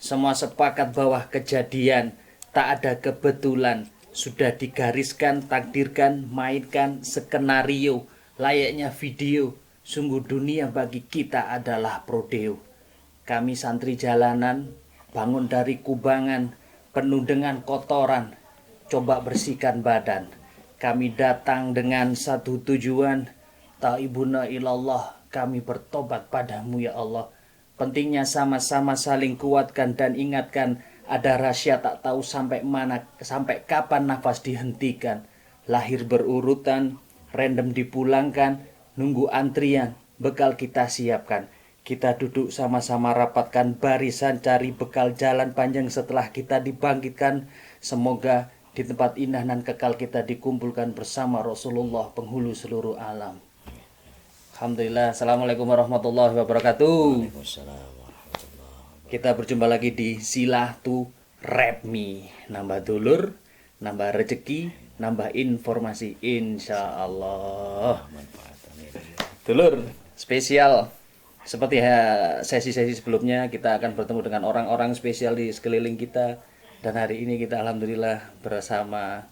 Semua sepakat bahwa kejadian tak ada kebetulan. Sudah digariskan, takdirkan, mainkan skenario. Layaknya video. Sungguh dunia bagi kita adalah prodeo. Kami santri jalanan, bangun dari kubangan, penuh dengan kotoran. Coba bersihkan badan. Kami datang dengan satu tujuan. Ta'ibuna ilallah, kami bertobat padamu ya Allah. Pentingnya sama-sama saling kuatkan dan ingatkan, ada rahasia tak tahu sampai mana, sampai kapan nafas dihentikan. Lahir berurutan, random dipulangkan, nunggu antrian, bekal kita siapkan. Kita duduk sama-sama rapatkan barisan, cari bekal jalan panjang setelah kita dibangkitkan. Semoga di tempat indah dan kekal kita dikumpulkan bersama Rasulullah penghulu seluruh alam. Alhamdulillah. Assalamualaikum warahmatullahi wabarakatuh. Waalaikumsalam warahmatullahi wabarakatuh. Kita berjumpa lagi di Silaturahmi. Nambah dulur, nambah rezeki, nambah informasi, insya Allah. Dulur, spesial. Seperti sesi-sesi sebelumnya, kita akan bertemu dengan orang-orang spesial di sekeliling kita. Dan hari ini kita alhamdulillah bersama,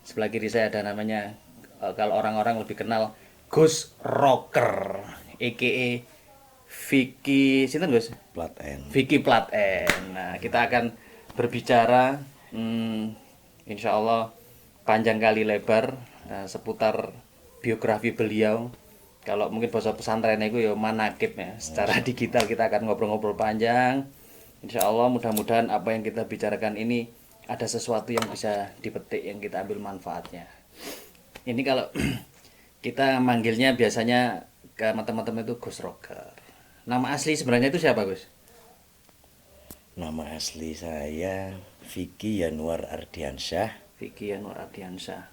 sebelah kiri saya ada namanya, kalau orang-orang lebih kenal, Gus Rocker, a.k.a. Vicky, sinten Gus? Plat N. Vicky Plat N. Nah, kita akan berbicara, insya Allah panjang kali lebar seputar biografi beliau. Kalau mungkin bahasa pesantren itu ya manakib ya. Secara digital kita akan ngobrol-ngobrol panjang. Insya Allah mudah-mudahan apa yang kita bicarakan ini ada sesuatu yang bisa dipetik, yang kita ambil manfaatnya. Ini kalau kita manggilnya biasanya ke teman-teman itu Gus Rocker. Nama asli sebenarnya itu siapa, Gus? Nama asli saya Vicky Yanuar Ardiansyah Vicky Yanuar Ardiansyah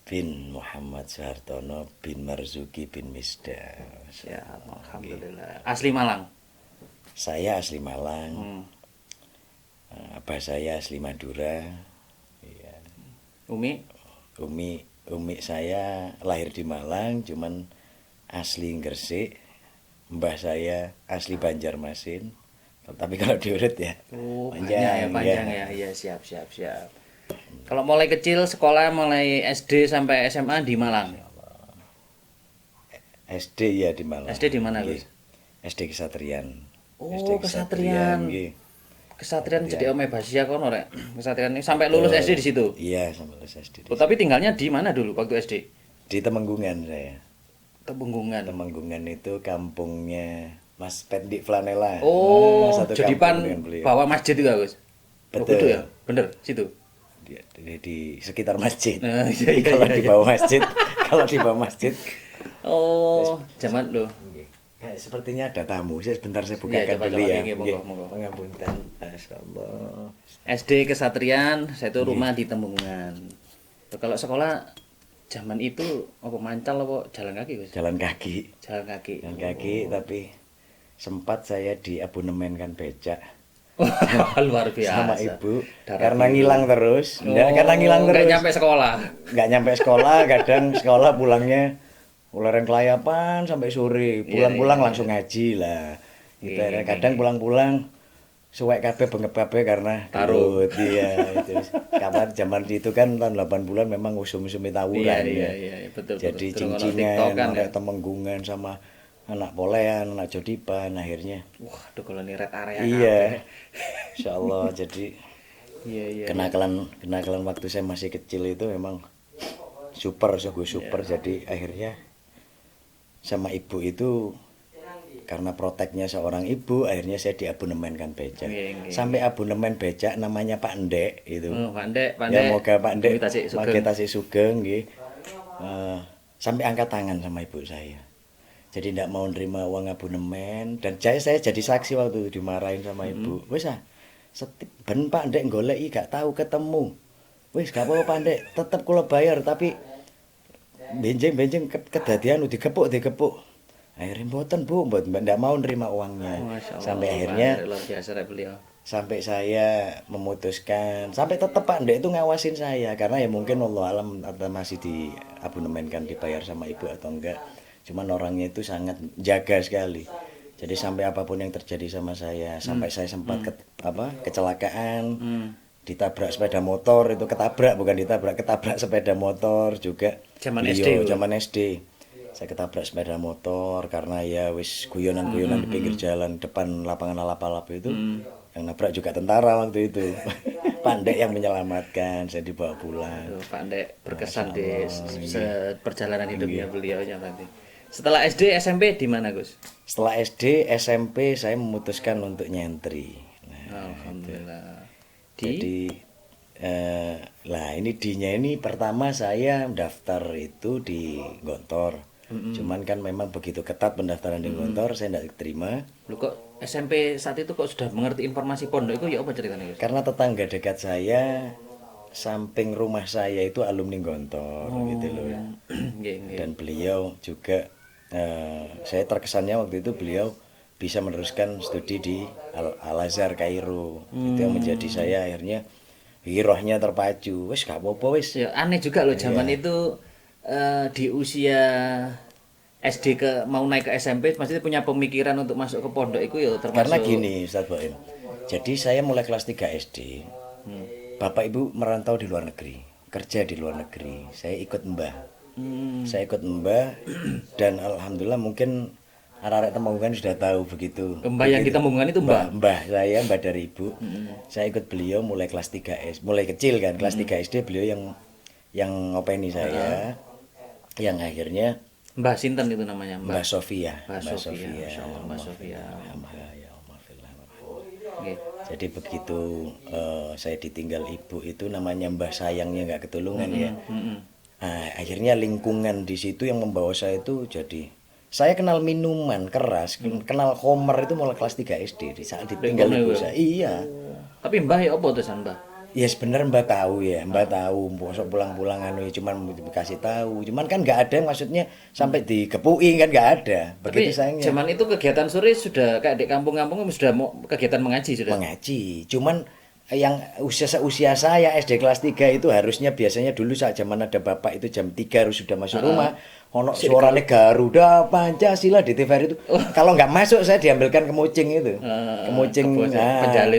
bin Muhammad Soehartono bin Marzuki bin Misda. Ya, alhamdulillah. Asli Malang. Saya asli Malang. Abah saya asli Madura. Ya. Umi saya lahir di Malang, cuman asli Gresik. Mbah saya asli Banjarmasin. Tapi kalau diurut ya panjang ya. Iya, siap. Kalau mulai kecil sekolah mulai SD sampai SMA di Malang. SD ya di Malang. SD di mana, Gus? SD Kesatrian. Oh, SD Kesatrian. nggih. Kesatrian jadi Ome Basia kono rek. Kesatrian ini sampai lulus SD di situ. Iya, sampai lulus SD. Oh, tapi tinggalnya di mana dulu waktu SD? Di Temenggungan saya. Temenggungan itu kampungnya Mas Pendik Flanela. Oh, satu jadi kampung pan dengan beliau. bawah masjid itu, Gus. Betul. Oh, ya? Bener, situ. Di sekitar masjid. Nah, Jadi kalau di bawah masjid, kalau di bawah masjid. Oh, zaman lo. Ya, sepertinya ada tamu. Sebentar saya Iya, bukakan coba, dulu coba, ya. nggih, monggo. Pengapunten. Masyaallah. SD Kesatrian, saya itu rumah di Temenggungan. Kalau sekolah zaman itu apa mancal apa jalan kaki, Gus? Jalan kaki. Jalan kaki. Tapi sempat saya diabonemenkan becak. Luar biasa. Sama ibu. Darah Karena biru. ngilang terus. Nggak nyampe sekolah. Nggak nyampe sekolah, kadang sekolah pulangnya uleran kelayapan sampai sore. Pulang-pulang langsung ngaji lah. Gitu. Kadang pulang-pulang suwek kabeh bengep kabeh karena Taruh. tarut. Iya, itu. Kapan zaman itu kan tahun 80-an memang usum-usum tawuran. Iya, betul. Jadi Terus ono cincingan, TikTokan, ya. sampai Temenggungan sama anak polean, anak jodipan akhirnya. Wah, aduh kalau ini red area. Iya. Insyaallah jadi Iya. kenakalan waktu saya masih kecil itu memang sungguh super. Jadi akhirnya sama ibu itu karena proteknya seorang ibu akhirnya saya diabonemenkan becak. Iya. Sampai abonemen becak namanya Pak Ndek itu. Pak Ndek. Ya moga Pak Ndek Sugeng. Tasik Sugeng nggih. Sampai angkat tangan sama ibu saya. Jadi tidak mau nerima uang abonemen dan saya jadi saksi waktu itu dimarahin sama ibu. Wis ben Pak Ndek goleki gak tahu ketemu. Wis gak apa-apa Pak Ndek, tetep kula bayar tapi benjing kedadian digepuk. Akhirnya mboten Bu, ndak mau nerima uangnya. Sampai akhirnya luar biasa beliau. Sampai saya memutuskan, sampai tetep Pak Ndek itu ngawasin saya karena ya mungkin Allah alam atau masih di abonemen kan dibayar sama ibu atau enggak. Cuman orangnya itu sangat jaga sekali. Jadi sampai apapun yang terjadi sama saya, sampai saya sempat kecelakaan, ditabrak sepeda motor, itu ketabrak bukan ditabrak, ketabrak sepeda motor juga. Zaman beliau, SD. zaman SD. Saya ketabrak sepeda motor karena ya wis guyonan-guyonan di pinggir jalan depan lapangan alap-alap itu. Yang nabrak juga tentara waktu itu. Pandai yang menyelamatkan, saya dibawa pulang. Tuh, Pak Ndek berkesan di perjalanan hidupnya beliaunya tadi. Setelah SD, SMP di mana Gus? Setelah SD, SMP saya memutuskan untuk nyentri. Nah, Alhamdulillah. jadi lah ini D-nya ini pertama saya daftar itu di Gontor. Cuman kan memang begitu ketat pendaftaran di Gontor, saya tidak terima. Lu kok SMP saat itu kok sudah mengerti informasi pondok itu ya apa ceritanya Gus? Karena tetangga dekat saya, samping rumah saya itu alumni Gontor gitu loh. Nggih, nggih. Dan beliau juga, saya terkesannya waktu itu beliau bisa meneruskan studi di Al-Azhar Kairo. Itu yang menjadi saya akhirnya hirohnya terpacu. Wis gak apa-apa wis. Ya, aneh juga loh zaman itu di usia SD mau naik ke SMP masih punya pemikiran untuk masuk ke pondok itu ya termasuk. Karena gini Ustaz Boim. Jadi saya mulai kelas 3 SD. Bapak Ibu merantau di luar negeri, kerja di luar negeri. Saya ikut Mbah. Saya ikut Mbah dan alhamdulillah mungkin arek-arek Temanggungan sudah tahu begitu. Mbah yang di Temanggungan itu Mbah. Mbah saya, Mbah dari Ibu. Saya ikut beliau mulai kelas 3 SD, mulai kecil kan, kelas 3 SD beliau yang ngopeni saya. Yang akhirnya Mbah Sinten itu namanya Mbah Sofia. Mbah Sofia. Masyaallah Mbah Sofia. Nggih. Jadi begitu saya ditinggal ibu itu namanya Mbah Sayangnya nggak ketulungan ya. Nah, akhirnya lingkungan di situ yang membawa saya itu jadi saya kenal minuman keras, kenal homer itu mulai kelas 3 SD di saat ditinggal ibu saya. Iya. Tapi Mbah ya apa tulisan Mbah? Ya sebenarnya Mbak tahu ya, Mbak tahu, besok pulang-pulang anu ya cuman dikasih tahu, cuman kan nggak ada yang maksudnya sampai dikepui kan nggak ada. Begitu Tapi sayangnya. zaman itu kegiatan sore sudah kayak di kampung-kampung sudah mau kegiatan mengaji sudah. Mengaji, cuman yang usia saya SD kelas 3 itu harusnya biasanya dulu saat zaman ada bapak itu jam 3 harus sudah masuk rumah. Ono suaranya Garuda Pancasila di TVRI itu. Kalau nggak masuk saya diambilkan ke Mucing itu. Ke Mucing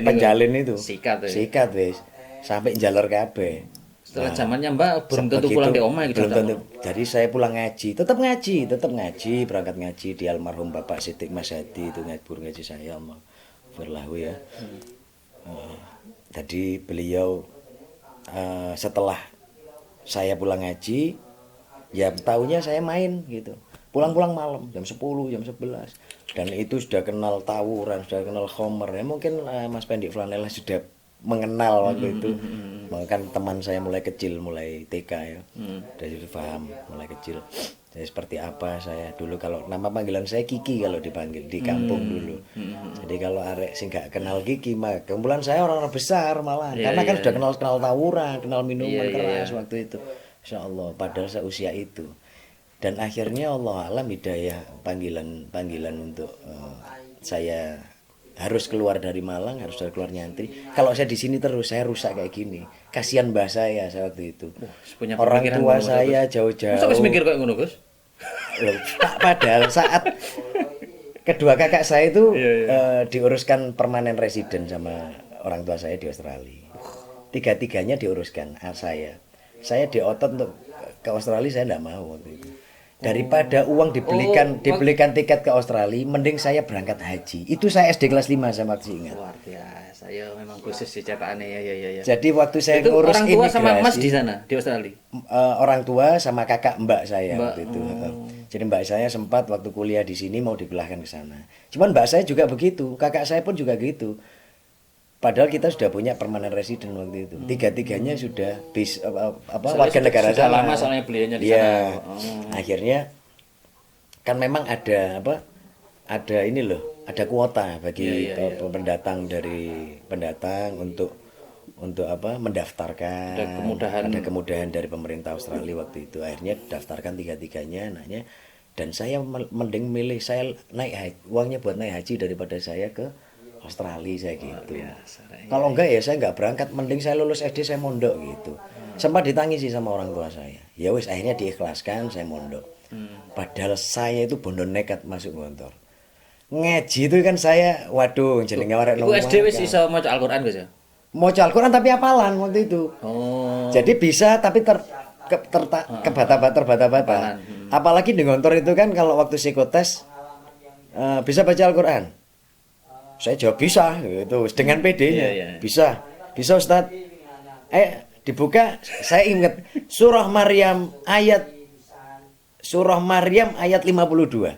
penjalin itu. Sikat wis. Sampai njalur kabeh. Setelah zamannya Mbak belum tentu pulang di omah gitu. Belum tentu. Jadi saya pulang ngaji, tetap ngaji, berangkat ngaji di almarhum Bapak Sidik Mas Hadi itu ngaji saya Allah. Berlahu ya. Tadi beliau setelah saya pulang ngaji, ya tahunya saya main gitu. Pulang-pulang malam jam 10, jam 11. Dan itu sudah kenal tawuran, sudah kenal khomer. Ya mungkin Mas Pendik Flanela sudah mengenal waktu itu. Bahkan teman saya mulai kecil, mulai TK ya. Dari paham mulai kecil. Jadi seperti apa saya dulu kalau nama panggilan saya Kiki kalau dipanggil di kampung dulu. Jadi kalau arek sing gak kenal Kiki mah kumpulan saya orang-orang besar malah. Karena kan sudah kenal tawuran, kenal minuman keras waktu itu. Insyaallah padahal seusia itu. Dan akhirnya Allah alam hidayah panggilan untuk saya harus keluar dari Malang, harus keluar nyantri. Kalau saya di sini terus saya rusak kayak gini. Kasihan mbah saya waktu itu. Orang tua saya jauh-jauh. Masa wis mikir kayak ngono, Gus? Padahal saat kedua kakak saya itu diuruskan permanen residen sama orang tua saya di Australia. Tiga-tiganya diuruskan saya. Saya diotot untuk ke Australia saya enggak mau waktu itu. Daripada uang dibelikan tiket ke Australia, mending saya berangkat haji. Itu saya SD kelas 5 saya masih ingat. Luar biasa. Ya memang khusus sih cetakannya ya. Jadi waktu saya itu ngurus orang tua imigrasi, sama Mas di sana di Australia. Orang tua sama kakak mbak saya waktu itu. Jadi mbak saya sempat waktu kuliah di sini mau dipulangkan ke sana. Cuman mbak saya juga begitu, kakak saya pun juga gitu. Padahal kita sudah punya permanent resident waktu itu. Tiga-tiganya sudah warga negara sudah sana. Lama soalnya beliaunya di sana. Oh. Akhirnya kan memang ada ini loh, ada kuota bagi pendatang untuk mendaftarkan. Ada kemudahan dari pemerintah Australia waktu itu. Akhirnya daftarkan tiga-tiganya anaknya dan saya mending milih saya uangnya buat naik haji daripada saya ke Australia saya gitu. Kalau enggak ya saya enggak berangkat, mending saya lulus SD saya mondok gitu. Sempat ditangisi sama orang tua saya. Ya wis akhirnya diikhlaskan saya mondok. Padahal saya itu bondo nekat masuk Gontor. ngaji itu kan saya waduh jenenge arek Iku SD wis iso maca Al-Qur'an Gus ya? maca Al-Qur'an tapi hafalan waktu itu. Oh. Jadi bisa tapi terbata-bata. Apalagi di Gontor itu kan kalau waktu psikotes bisa baca Al-Qur'an. Saya jawab bisa gitu dengan PD-nya. Iya. Bisa. Bisa Ustaz. Dibuka saya ingat surah Maryam ayat 52.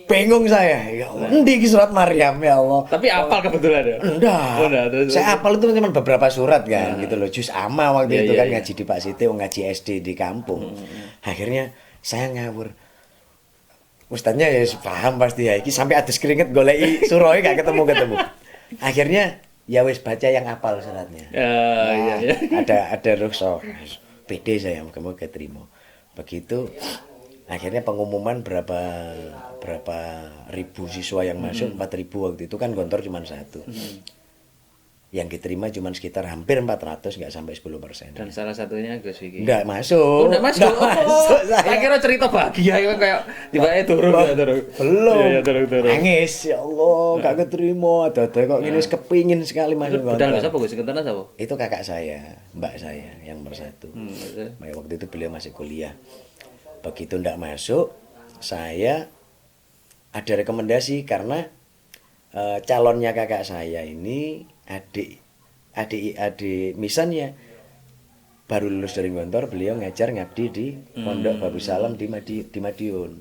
Bingung saya. Ya Allah, endi surat Maryam ya Allah. Tapi apal kebetulan ya? Enggak. Saya apal itu cuma beberapa surat kan gitu loh. Juz amma waktu itu kan ngaji di Pak Siti, ngaji SD di kampung. Akhirnya saya ngawur. Ustaznya ya paham pasti ya. Iki sampai adus keringet goleki surah gak ketemu. Akhirnya ya wis baca yang apal suratnya. Iya. Ada rukhsah. PD saya moga terima. Begitu akhirnya pengumuman berapa ribu siswa yang masuk 4.000 waktu itu kan Gontor cuma satu. Yang diterima cuma sekitar hampir 400 nggak sampai 10%. Dan salah satunya Gus Vicky. Nggak masuk. Nggak masuk. Saya kira cerita bahagia kan kayak tiba-tiba turun. Belum. Iya, turun. Nangis ya Allah, nggak keterima. Ada kok gini kepingin sekali masuk Udah Gontor. siapa Gus? Kentenan siapa? Itu kakak saya, mbak saya yang bersatu. Waktu itu beliau masih kuliah. Begitu ndak masuk, saya ada rekomendasi karena calonnya kakak saya ini adik misannya baru lulus dari Gontor, beliau ngajar ngabdi di Pondok Babu Salam di Madiun.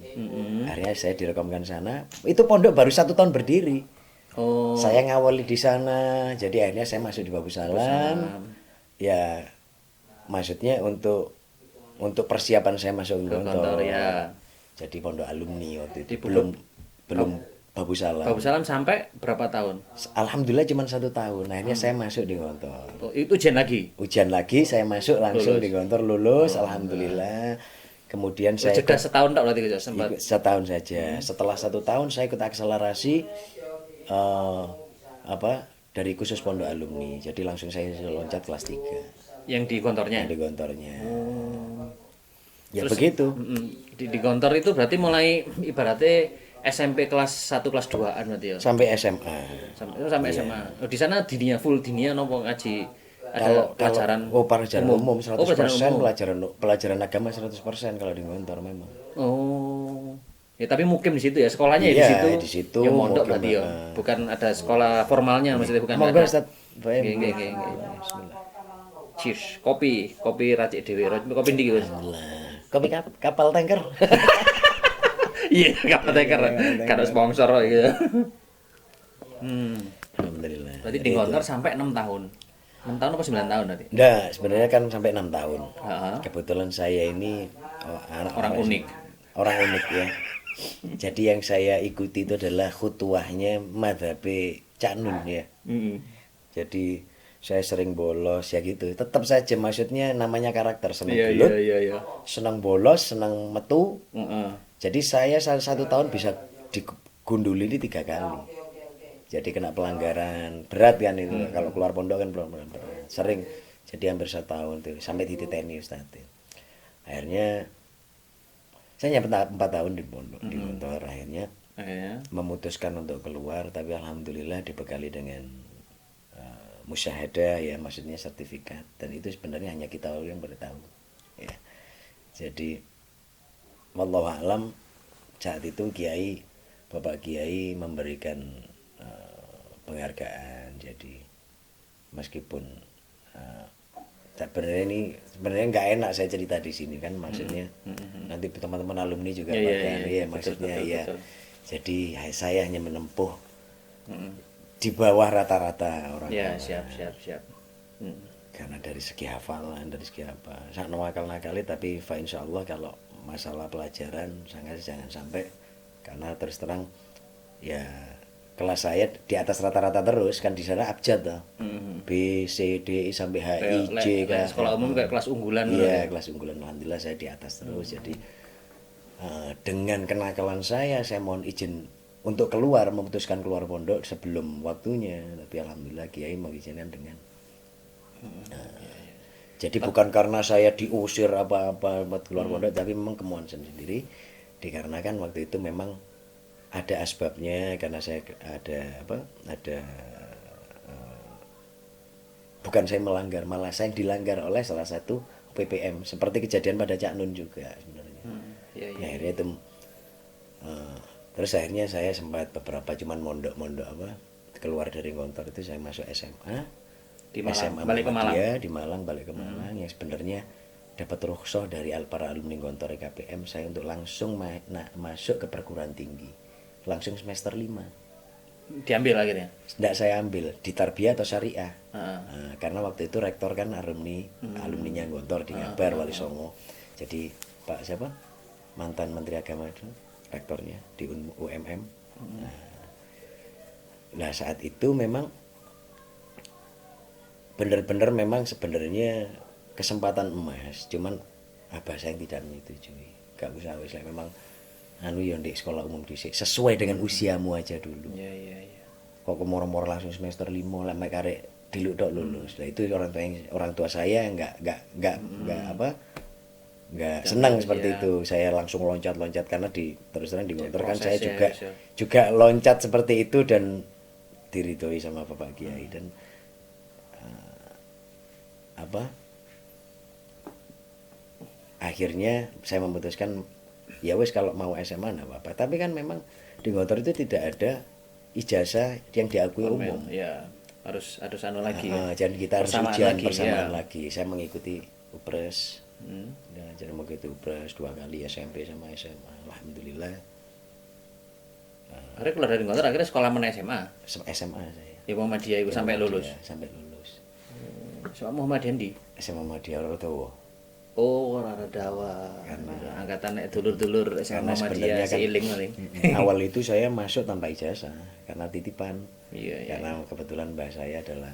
Akhirnya saya direkomendasikan sana. Itu pondok baru 1 tahun berdiri. Oh. Saya ngawali di sana, jadi akhirnya saya masuk di Babu Salam. Ya, maksudnya untuk persiapan saya masuk ke Gontor ya. Jadi pondok alumni waktu itu. Di Belum Babu Salam. Babu Salam sampai berapa tahun? Alhamdulillah cuma 1 tahun. Akhirnya saya masuk di Gontor. Oh, itu ujian lagi. Ujian lagi, saya masuk langsung di Gontor, lulus. Alhamdulillah. Kemudian saya jeda setahun tak berarti Gus sempat. Setahun saja. Setelah 1 tahun saya ikut akselerasi dari khusus pondok alumni. Jadi langsung saya loncat kelas 3. Yang di Gontornya. Di Gontornya. Ya Terus, begitu. Di Gontor itu berarti mulai ibaratnya SMP kelas 1 kelas 2-an berarti ya. Sampai SMA. Sampai SMA. Oh, di sana full dinia nopo ngaji Kalau pelajaran pelajaran umum 100%, pelajaran pelajaran agama 100% kalau di Gontor memang. Oh. Ya tapi mukim di situ ya, sekolahnya ya Iya, di situ. di situ, Ya mondok mukim, berarti ya. Bukan ada sekolah formalnya maksudnya bukan. Monggo ada. Ustaz. Nggih. Bismillah. Cheers. Kopi racik dhewe. Kopi ndi Gus? Kopi kapal tanker. Iya, kapal tanker. Karena sponsor gitu. Alhamdulillah. Berarti di Gontor sampai 6 tahun. 6 tahun apa 9 tahun tadi? Enggak, sebenarnya kan sampai 6 tahun. Heeh. Kebetulan saya ini Orang unik. Orang unik ya. Jadi yang saya ikuti itu adalah khutuahnya madhab Cak Nun ya. Jadi saya sering bolos ya gitu. Tetap saja maksudnya namanya karakter senang gelut, Iya. senang bolos, senang metu. Heeh. Jadi saya 1 tahun bisa digunduli ini 3 kali. Jadi kena pelanggaran berat kan itu. Kalau keluar pondok kan belum berat. Sering. Jadi hampir 1 tahun tuh sampai dititeni Ustaz. Akhirnya saya nyampe 4 tahun di pondok di Gontor. Akhirnya memutuskan untuk keluar, tapi alhamdulillah dibekali dengan musyahadah ya, maksudnya sertifikat, dan itu sebenarnya hanya kita yang bertahu ya. Jadi wallahu a'lam, saat itu Bapak Kiai memberikan penghargaan. Jadi meskipun sebenarnya nggak enak saya cerita di sini kan, maksudnya nanti teman-teman alumni juga maksudnya betul. Jadi saya hanya menempuh di bawah rata-rata orang. Ya, siap. Karena dari segi hafalan, dari segi apa, sangat nakal-nakali, tapi insya Allah kalau masalah pelajaran jangan sampai, karena terus terang ya kelas saya di atas rata-rata terus kan, di sana abjad toh. B, C, D, I sampai H, I, J kan. Sekolah umum kayak kelas unggulan. Iya, kelas unggulan. Alhamdulillah saya di atas terus. Jadi dengan kenakalan saya mohon izin untuk memutuskan keluar pondok sebelum waktunya. Tapi alhamdulillah Kiai mengizinkan dengan jadi bukan karena saya diusir apa buat keluar pondok, tapi memang kemauan sendiri, dikarenakan waktu itu memang ada asbabnya karena saya ada bukan saya melanggar, malah saya dilanggar oleh salah satu PPM seperti kejadian pada Cak Nun juga sebenarnya. Iya, Nah, akhirnya itu terus akhirnya saya sempat beberapa cuman mondok-mondok keluar dari kantor itu saya masuk SMA Di Malang, SMA balik ke Malang. Muhammadiyah di Malang, balik ke Malang yang sebenarnya dapat rukhsah dari para alumni kantor KPM saya untuk langsung masuk ke perguruan tinggi langsung semester 5. Diambil akhirnya. Tidak saya ambil di tarbiyah atau syariah. Heeh. Nah, karena waktu itu rektor kan alumninya Gontor di Ngabar Wali Songo. Jadi Pak siapa mantan Menteri Agama itu rektornya di UMM. Nah saat itu memang benar-benar memang sebenarnya kesempatan emas, cuman abah saya yang tidak menyetujui. Gak usah wis memang ya di sekolah umum dhisik sesuai dengan usiamu aja dulu. Iya. Kok moro-moro langsung semester 5 lah mek karek diluk tok lulus. Nah itu orang tua saya nggak senang seperti itu. Saya langsung loncat-loncat karena terus terang di Gontor kan saya juga loncat seperti itu dan diridhoi sama Bapak Kiai dan akhirnya saya memutuskan ya wes kalau mau SMA enggak apa-apa. Tapi kan memang di Gontor itu tidak ada ijazah yang diakui umum. Ya, harus anu lagi. Jadi kita harus ujian bersamaan lagi. Saya mengikuti UPRES. Nah, jadi mengikuti UPRES 2 kali SMP sama SMA. Alhamdulillah. Akhirnya keluar dari Gontor akhirnya sekolah mana SMA? SMA saya. Di Muhammadiyah itu sampai lulus. Sampai lulus. Soal Muhammadiyah di? SMA Muhammadiyah Rorodawa. Oh, Rorodawa. Karena angkatan dulur-dulur SMA Muhammadiyah seiling paling. Awal itu saya masuk tanpa ijazah karena titipan. Iya. Karena kebetulan mbah saya adalah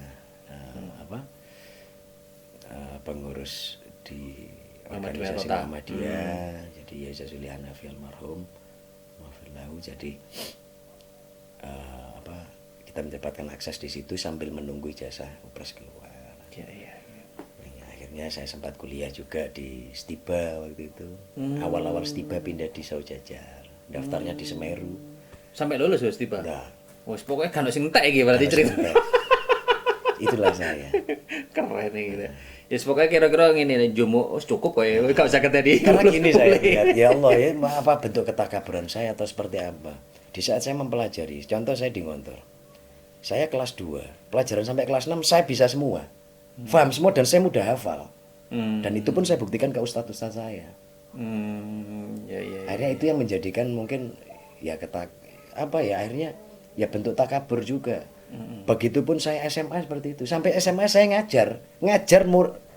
pengurus di organisasi Muhammadiyah. Jadi ya Jazuli Hanafi almarhum. Maafillahu. Jadi kita mendapatkan akses di situ sambil menunggu ijazah UPRES keluar. Iya. Akhirnya saya sempat kuliah juga di Stiba waktu itu. Awal-awal Stiba pindah di Saujajar. Daftarnya di Semeru. Sampai lulus ya Stiba? Enggak. Wes pokoknya kan sing entek iki berarti cerita. Itulah saya. Keren gitu. Ya pokoknya kira-kira ngene Jomo cukup kok ya. Enggak usah ketadi. Karena gini saya lihat, ya Allah ya apa bentuk ketakaburan saya atau seperti apa. Di saat saya mempelajari, contoh saya di Gontor. Saya kelas 2, pelajaran sampai kelas 6 saya bisa semua. Paham semua dan saya mudah hafal. Dan itu pun saya buktikan ke ustadz-ustadz saya. Ya. Akhirnya itu yang menjadikan mungkin ya akhirnya ya bentuk takabur juga. Begitupun saya SMA seperti itu. Sampai SMA saya ngajar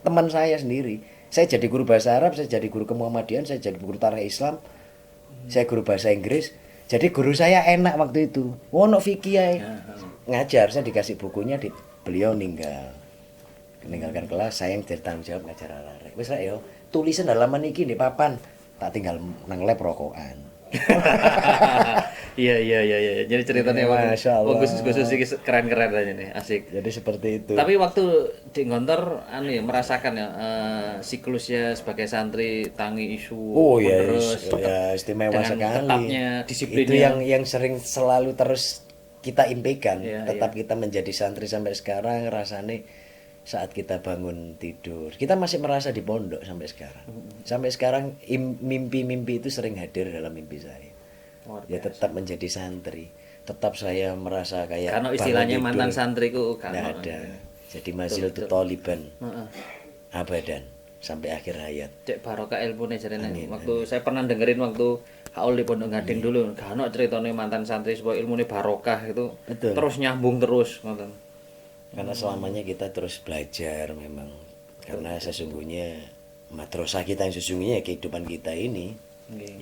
teman saya sendiri. Saya jadi guru bahasa Arab, saya jadi guru kemuhammadian, saya jadi guru tarikh Islam, saya guru bahasa Inggris. Jadi guru saya enak waktu itu. Wono fikih ya. Ngajar, saya dikasih bukunya, beliau meninggalkan kelas, saya yang jadi tanggung jawab ngajar arek. Wis rek yo, tulisan halaman iki nih papan, tak tinggal nang lab rokokan. Iya. Jadi ceritanya Masya Allah. khusus iki keren-keren aja nih, asik. Jadi seperti itu. Tapi waktu di Gontor merasakan ya siklusnya sebagai santri tangi isu istimewa dengan sekali. Ketatnya disiplinnya. Itu yang sering selalu terus kita impikan. Tetap kita menjadi santri sampai sekarang rasanya saat kita bangun tidur. Kita masih merasa di pondok sampai sekarang. Sampai sekarang mimpi-mimpi itu sering hadir dalam mimpi saya. Ya tetap menjadi santri. Tetap saya merasa kayak karena istilahnya mantan santriku kan ada. Jadi mazil tu taliban. Abadan sampai akhir hayat. Cek barokah ilmune jarene. Waktu saya pernah dengerin waktu Haul di Pondok Gading dulu, gak ono ceritane mantan santri supaya ilmune barokah itu. Betul. Terus nyambung terus ngoten. Karena selamanya kita terus belajar memang. Karena sesungguhnya madrasah kita yang sesungguhnya kehidupan kita ini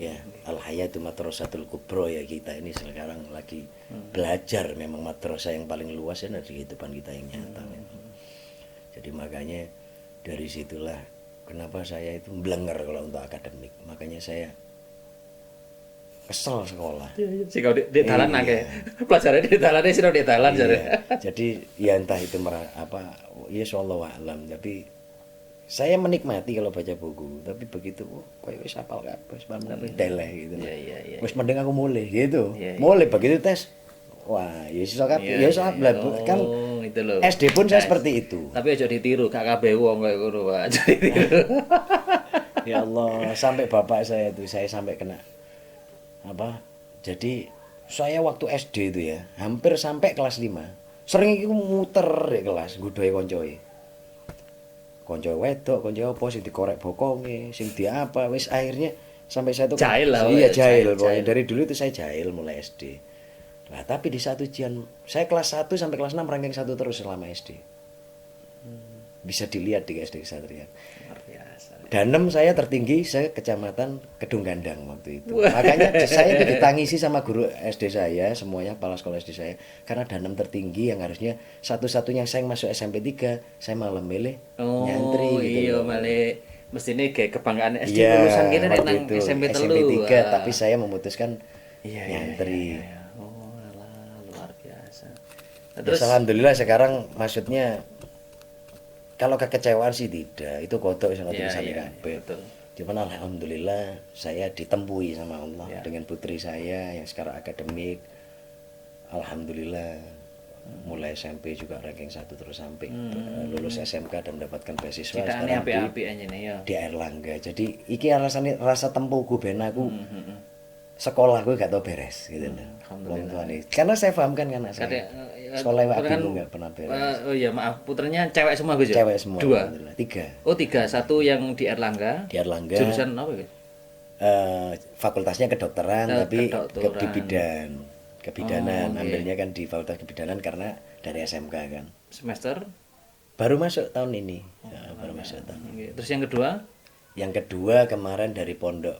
ya al-hayatu madrasatul kubro ya kita ini sekarang lagi belajar memang madrasah yang paling luas ya dari kehidupan kita yang nyata memang. Jadi makanya dari situlah kenapa saya itu belenger kalau untuk akademik. Makanya saya kesel sekolah. Sih kalau di dalan akeh. Pelajaran di dalane sira di dalan jare. Jadi ya entah itu ya wallahu a'lam tapi Saya menikmati kalau baca buku, tapi begitu koyo wis hafal kabeh, wis paham kabeh deleh gitu. Iya, iya, iya. Wis mending aku mulai gitu. Iya, iya. Mulai begitu tes. Wah, ya iso kabeh. Ya iso kabeh. Kan Oh, itu loh. SD pun saya seperti itu. Tapi aja ditiru, gak kabeh wong kayak ngono, Pak. Aja ditiru. Ya Allah, sampai bapak saya itu saya sampai kena apa? Jadi saya waktu SD itu ya, hampir sampai kelas 5. Sering iku muter di kelas nggodhoe koncoe. Konco wedok, konco apa sing dikorek bokonge, sing di apa, wis akhirnya sampai saya tuh Jahil lah, iya jahil, jahil, pokoknya jahil. dari dulu itu saya jahil mulai SD. Nah, tapi di saat ujian saya kelas 1 sampai kelas 6 ranking 1 terus selama SD. Bisa dilihat di SD Kesatria. Luar biasa. Danem saya tertinggi saya kecamatan Kedung Gandang waktu itu. Makanya saya itu ditangisi sama guru SD saya, semuanya kepala sekolah SD saya. Karena danem tertinggi yang harusnya satu-satunya saya masuk SMP 3, saya malah milih nyantri gitu. Iya, loh. malah mestine kayak kebanggaan SD Iya, lulusan kita nek waktu nang itu SMP SMP 3. 3, tapi saya memutuskan Iya, nyantri. iya. Oh, alah, luar biasa. Nah, Terus alhamdulillah sekarang maksudnya kalau kekecewaan sih tidak, itu kodok sangat Iya, tulisan iya, kabeh. betul. Cuman alhamdulillah saya ditembui sama Allah Ya. dengan putri saya yang sekarang akademik. Alhamdulillah mulai SMP juga ranking 1 terus sampai lulus SMK dan mendapatkan beasiswa Citane sekarang apik-apik anjene ya. di Airlangga. Jadi iki alasannya rasa tempuhku ben aku sekolah gue gak tau beres gitu loh. Wong tuane. Karena saya paham kan anak saya. Sekolah putra aku gak pernah beres. oh iya, maaf, putranya cewek semua Gus ya? Cewek semua. 2. Alhamdulillah. 3 Oh, 3. Satu yang di Erlangga. di Airlangga. Jurusan apa Gus? Fakultasnya kedokteran tapi kedokteran. di kebidanan ambilnya kan di fakultas kebidanan karena dari SMK kan Semester. baru masuk tahun ini ya, baru masuk tahun ini. Oke. Terus yang kedua? Yang kedua kemarin dari pondok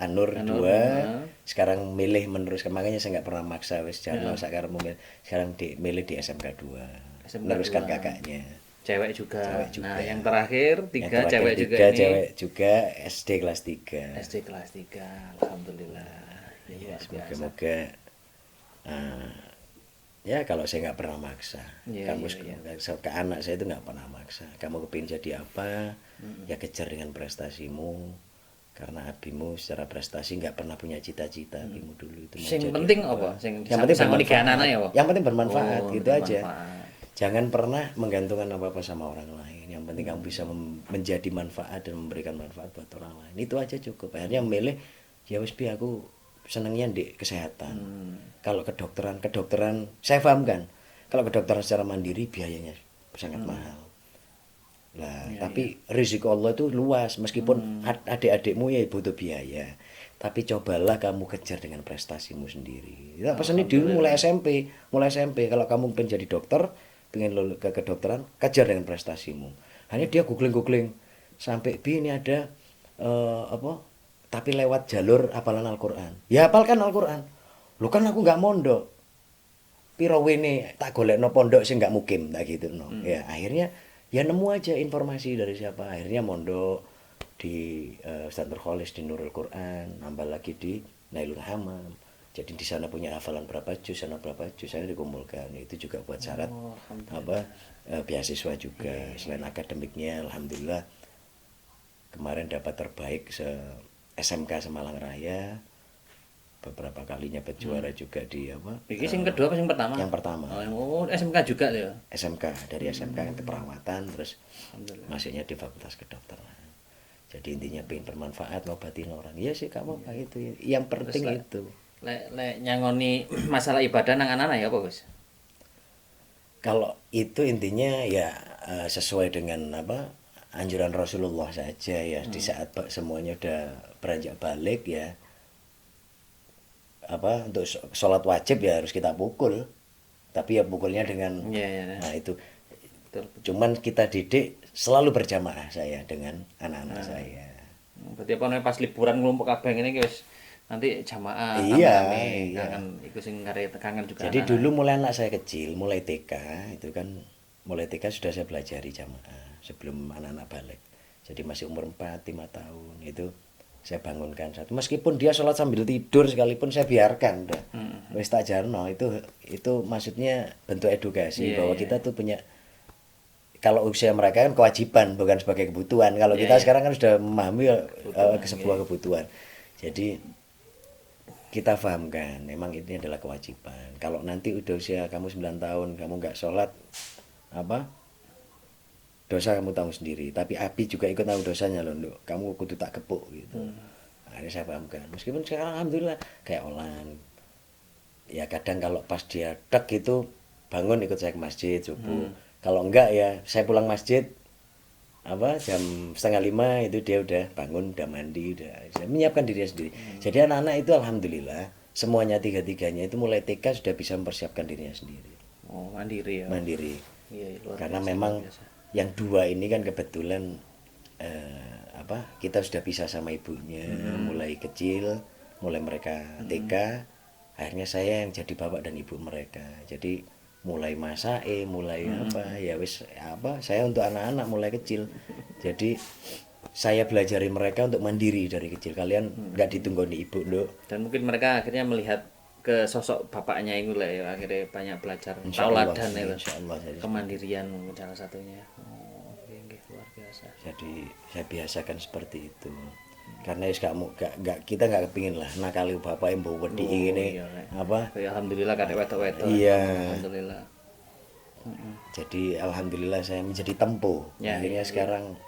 Anur 2 sekarang milih meneruskan makanya saya nggak pernah maksa wis jarno sekarang sekarang milih di SMK 2 SMK meneruskan 2. kakaknya. Cewek juga. Cewek juga. Nah, yang terakhir 3 Yang terakhir cewek juga tiga, ini. cewek juga SD kelas 3. SD kelas 3. Alhamdulillah. Ya, Luar biasa. semoga ya kalau saya nggak pernah maksa Iya, kamu iya, ke anak saya itu nggak pernah maksa kamu kepingin jadi apa ya kejar dengan prestasimu karena abimu secara prestasi nggak pernah punya cita-cita abimu dulu itu mau Sing jadi penting apa? Sing yang penting sangoni bermanfaat. anak-anak ya, Pak? Yang penting bermanfaat Oh, gitu aja bermanfaat. jangan pernah menggantungkan apa-apa sama orang lain yang penting kamu bisa menjadi manfaat dan memberikan manfaat buat orang lain itu aja cukup akhirnya memilih ya wis pi aku senengnya di kesehatan. Kalau kedokteran saya paham kan. Kalau kedokteran secara mandiri biayanya sangat mahal. Lah, tapi risiko Allah itu luas meskipun adik-adikmu ya butuh biaya. Tapi cobalah kamu kejar dengan prestasimu sendiri. Ya pesan dulu mulai SMP kalau kamu pengen jadi dokter, pengen lulus ke kedokteran, kejar dengan prestasimu. Hanya dia googling sampai ini ada apa? Tapi lewat jalur hafalan Al-Quran. Ya hafalkan Al-Quran. Lu kan aku nggak mondok. Piro wene tak golekno pondok sing nggak mukim tak gitu no. Ya akhirnya ya nemu aja informasi dari siapa. Akhirnya mondok di Ustaz Nurholis di Nurul Quran, nambah lagi di Nailul Hamam. Jadi di sana punya hafalan berapa juz, sana berapa juz, saya dikumpulkan. Itu juga buat syarat beasiswa juga. Selain akademiknya, alhamdulillah kemarin dapat terbaik SMK Semalang Raya, beberapa kalinya juara juga di apa? Iki sing kedua apa sing pertama? Yang pertama. Oh, SMK juga ya. SMK dari SMK keperawatan terus masuknya di Fakultas Kedokteran. Jadi intinya pengen bermanfaat ngobatin orang. Iya sih kamu apa itu. Yang penting itu. Lek nyangoni masalah ibadah nang anak-anak ya apa, Gus? Kalau itu intinya ya sesuai dengan apa? Anjuran Rasulullah saja ya di saat semuanya udah beranjak balik ya apa untuk sholat wajib ya harus kita pukul tapi ya pukulnya dengan nah itu betul. Cuman kita didik selalu berjamaah saya dengan anak-anak saya. Berarti apa namanya pas liburan ngumpul kabeh ngene guys nanti jamaah iya. kangen iku sing kangen juga. Jadi dulu mulai anak saya kecil mulai TK itu kan mulai TK sudah saya pelajari jamaah sebelum anak-anak balik. Jadi masih umur 4-5 tahun itu saya bangunkan satu. Meskipun dia sholat sambil tidur sekalipun saya biarkan udah. Wis tak jarno itu maksudnya bentuk edukasi bahwa kita tuh punya kalau usia mereka kan kewajiban bukan sebagai kebutuhan. Kalau kita sekarang kan sudah memahami sebuah kebutuhan. Jadi kita pahamkan memang ini adalah kewajiban. Kalau nanti udah usia kamu 9 tahun kamu nggak sholat apa dosa kamu tahu sendiri, tapi Abi juga ikut tahu dosanya loh, Nduk. Kamu kudu tak gepuk gitu. Akhirnya saya pahamkan. Meskipun sekarang alhamdulillah kayak Olan. Ya kadang kalau pas dia tek itu bangun ikut saya ke masjid subuh. Kalau enggak ya saya pulang masjid jam 4:30 itu dia udah bangun, udah mandi, udah saya menyiapkan dirinya sendiri. Jadi anak-anak itu alhamdulillah semuanya tiga-tiganya itu mulai TK sudah bisa mempersiapkan dirinya sendiri. Oh, mandiri ya. Mandiri. Iya, luar Karena biasa, memang luar biasa. yang dua ini kan kebetulan kita sudah pisah sama ibunya mulai kecil, mulai mereka TK, akhirnya saya yang jadi bapak dan ibu mereka. Jadi mulai masak mulai saya untuk anak-anak mulai kecil. Jadi saya belajari mereka untuk mandiri dari kecil. Kalian nggak ditunggoni ibu, Nduk. Dan mungkin mereka akhirnya melihat ke sosok bapaknya itu lah ya, akhirnya banyak belajar Insyaallah, tauladan itu. insyaallah jadi. Kemandirian mungkin salah satunya. Oh, oke, luar biasa. Jadi saya biasakan seperti itu. Karena kita nggak kepingin lah nakali bapak yang bawa wedi ini iya, apa. Alhamdulillah kadek wetok-wetok. Iya. Alhamdulillah. Jadi alhamdulillah saya menjadi tempo. Ya, Akhirnya sekarang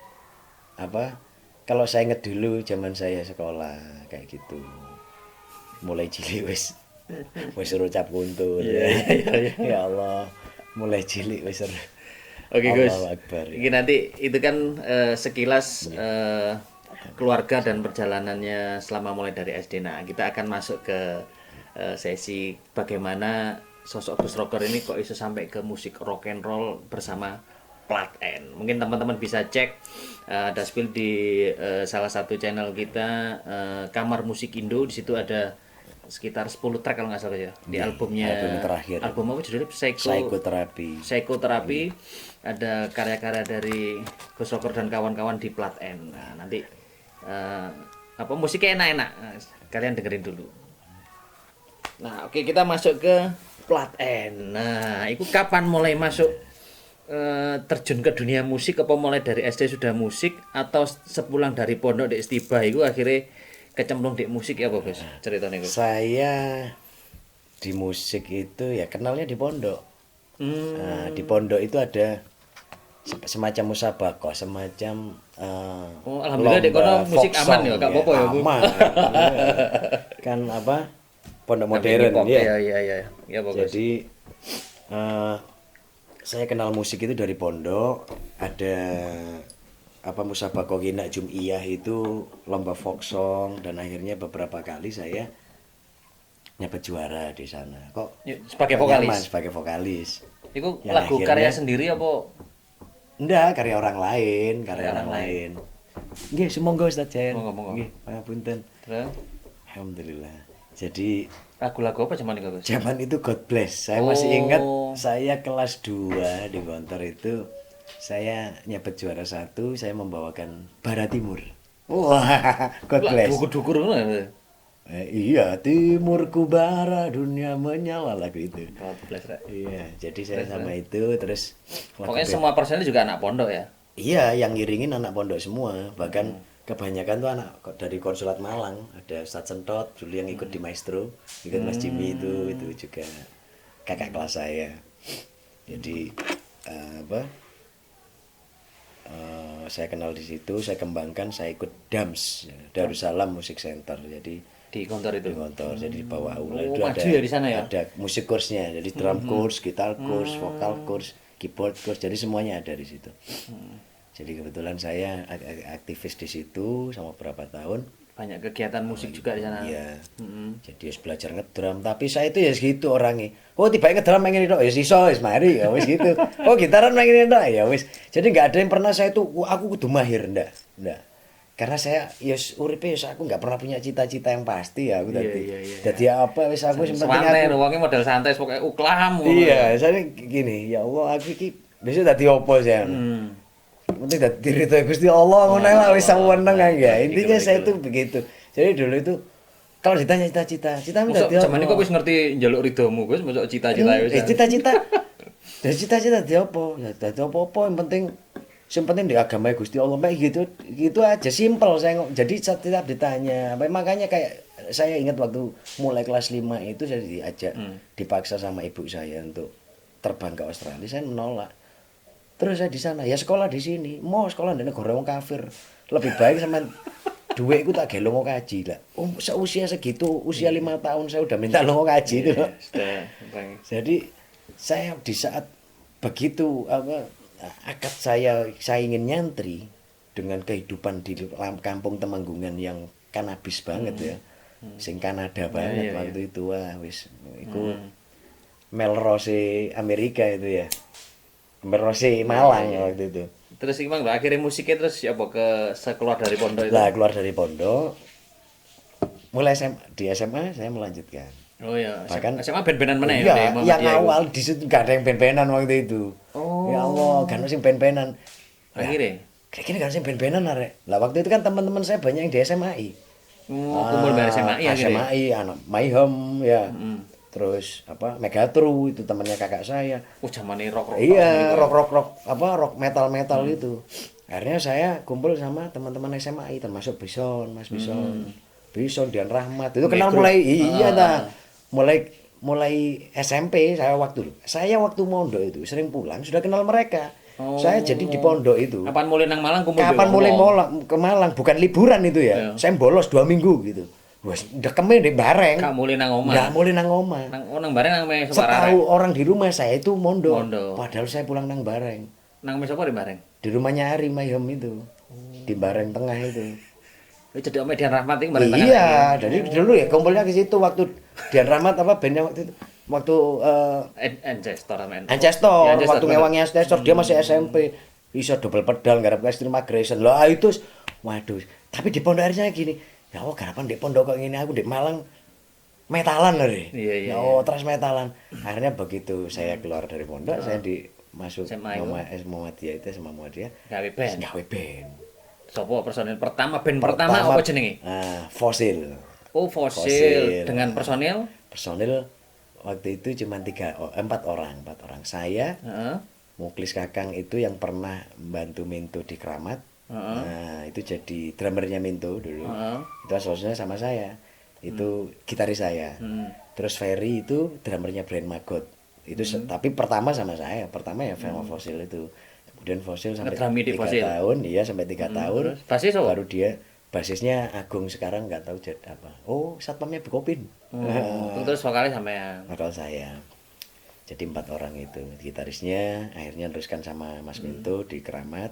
kalau saya inget dulu zaman saya sekolah kayak gitu. Mulai cilik wis suruh cap kuntul. Ya Allah, mulai cilik wis suruh. Oke Gus, Allahu Akbar, ya. ini nanti itu kan sekilas keluarga dan perjalanannya selama mulai dari SD. Nah, kita akan masuk ke sesi bagaimana sosok Gus Rocker ini kok bisa sampai ke musik rock and roll bersama Plat N. Mungkin teman-teman bisa cek ada spill di salah satu channel kita Kamar Musik Indo. Di situ ada sekitar 10 track kalau nggak salah ya di albumnya. Album terakhir. Album apa judulnya? Psikoterapi. Psikoterapi. Ada karya-karya dari Gus Rocker dan kawan-kawan di Plat N. Nah, nanti musiknya enak-enak. Nah, kalian dengerin dulu. Nah, oke, kita masuk ke Plat N. Nah, itu kapan mulai masuk terjun ke dunia musik? Apa mulai dari SD sudah musik atau sepulang dari pondok di Istiba itu akhirnya kecemplung di musik ya, Gus? Ceritanya Gus. Saya di musik itu ya kenalnya di pondok. Nah, di pondok itu ada semacam musabakoh, semacam alhamdulillah di kono musik aman ya, gak apa-apa ya, Bu. Aman. Kan pondok modern ya. Iya. Ya, bagus. Jadi saya kenal musik itu dari pondok. Ada musabakoh Gina Jum'iyah itu lomba folk song dan akhirnya beberapa kali saya nyabet juara di sana. Kok sebagai vokalis? Nyaman, sebagai vokalis. Itu Ya, lagu akhirnya, karya sendiri apa? Enggak, karya orang lain. Nggih, sumangga Ustaz Jen. Monggo. Nggih, pangapunten. Terus Alhamdulillah. Jadi lagu-lagu apa zaman itu, Gus? zaman itu God Bless. Saya masih ingat saya kelas 2 di Gontor itu saya nyabet juara 1, saya membawakan Barat Timur. Wah, God Bless. Dukur-dukur ngono. Iya, timurku bara dunia menyala lagu itu. God Bless, Rek. Iya, jadi saya sama itu terus Pokoknya semua personil juga anak pondok ya. Iya, yang ngiringin anak pondok semua. Bahkan kebanyakan tuh anak dari Konsulat Malang. Ada Ustadz Sentot dulu yang ikut di Maestro, ikut Mas Jimmy itu juga kakak kelas saya. Jadi saya kenal di situ, saya kembangkan, saya ikut DAMS, Darussalam Music Center. Jadi Di kantor itu. di kantor, jadi di bawah aula Oh, itu maju ya di sana ya? ada musik kursnya, jadi drum course, gitar course, vokal course, keyboard course, jadi semuanya ada di situ. Jadi kebetulan saya aktivis di situ sama beberapa tahun. Banyak kegiatan musik juga di sana. Iya. Jadi harus belajar ngedrum, tapi saya itu ya segitu orangnya. Oh, tiba ngedrum main ini tok, ya iso wis mari ya wis gitu. Oh, gitaran main ini tok, ya wis. Jadi enggak ada yang pernah saya tuh aku kudu mahir, enggak. Karena saya uripe aku nggak pernah punya cita-cita yang pasti ya aku tadi. Jadi apa wis aku sing penting Santai, aku. wonge model santai pokoke uklam. Iya, saya gini, ya Allah aku iki besok dadi opo sih. Penting dadi rito Gusti Allah ngono lah wis saweneng ya. Intinya saya tuh begitu. Jadi dulu itu kalau ditanya cita-cita, citamu dadi apa? Zaman ini kok wis ngerti njaluk ridomu, Gus, mosok cita-cita wis. Cita-cita Dari cita-cita dadi apa? Ya dadi apa-apa yang penting di agama Gusti Allah kayak gitu aja simpel jadi setiap ditanya makanya kayak saya ingat waktu mulai kelas 5 itu saya diajak dipaksa sama ibu saya untuk terbang ke Australia saya menolak terus saya di sana ya sekolah di sini mau sekolah di negara wong kafir lebih baik sama duit itu tak gelongo kaji lah seusia segitu usia 5 tahun saya udah minta longo kaji itu loh. Jadi saya di saat begitu akad saya ingin nyantri dengan kehidupan di kampung Temanggungan yang kanabis banget ya sing Kanada banget waktu itu wah wis iku Melrose Amerika itu ya Melrose Malang waktu itu. Terus gimana akhirnya musiknya terus apa keluar dari pondok itu? Lah keluar dari pondok mulai di SMA saya melanjutkan. Oh iya, bahkan SMA band-bandan mana ya? Yang awal di situ nggak ada yang band-bandan waktu itu. Oh. Ya Allah, kan sing band-bandan. Akhirnya? Kira-kira kan sing band-bandan arek. Lah waktu itu kan teman-teman saya banyak yang di SMAI. Kumpul dari SMAI ya? SMAI, anak Mayhem ya. Terus apa Megatru itu temannya kakak saya. Zamane rock. Iya, rock metal itu. Akhirnya saya kumpul sama teman-teman SMAI termasuk Bison, Mas Bison. Bison Dian Rahmat. Itu kenal mulai mulai SMP saya waktu mondok itu sering pulang sudah kenal mereka. Saya jadi di pondok itu. Kapan mulai nang Malang kumpul? Kapan mulai ke Malang bukan liburan itu ya. Saya bolos 2 minggu gitu. Wes dekeme di bareng. Enggak mulai nang omah. Enggak mulai nang omah. Nang bareng nang me Setahu orang di rumah saya itu mondok. Padahal saya pulang nang bareng. Nang me sapa di bareng? Di rumahnya Ari Mayhem itu. Di bareng tengah itu. Jadi Om Dian Rahmat itu bareng tengah. Iya, jadi dulu ya kumpulnya ke situ waktu Dian Rahmat apa bandnya waktu itu. Waktu Ancestor waktu ngewangi Ancestor dia masih SMP. Bisa double pedal garap Extreme Aggression. Lah itu waduh, tapi di pondok akhirnya gini. Ya Allah, garapan di pondok kok ngene aku di Malang metalan lho. Iya. Oh, terus metalan. Akhirnya begitu saya keluar dari pondok, saya masuk Muhammadiyah itu sama Muhammadiyah. Gawe band. Sopo personil pertama apa jenenge? Fosil. Oh, Fosil. Dengan personil? Personil waktu itu cuma 4 orang. Saya, Muklis Kakang itu yang pernah bantu Minto di Kramat. Nah, itu jadi drummernya Minto dulu. Itu asosiasinya sama saya. Itu gitaris saya. Terus Ferry itu drummernya Brian Magot. Itu tapi pertama sama saya. Pertama ya sama Fosil itu. Kemudian Fosil sampai 3 tahun, iya sampai 3 tahun. Basis baru dia basisnya Agung sekarang nggak tahu jadi apa. Oh, satpamnya Bukopin. Terus vokalis sampean. Vokal saya. Jadi 4 orang itu. Gitarisnya akhirnya teruskan sama Mas Minto di Keramat.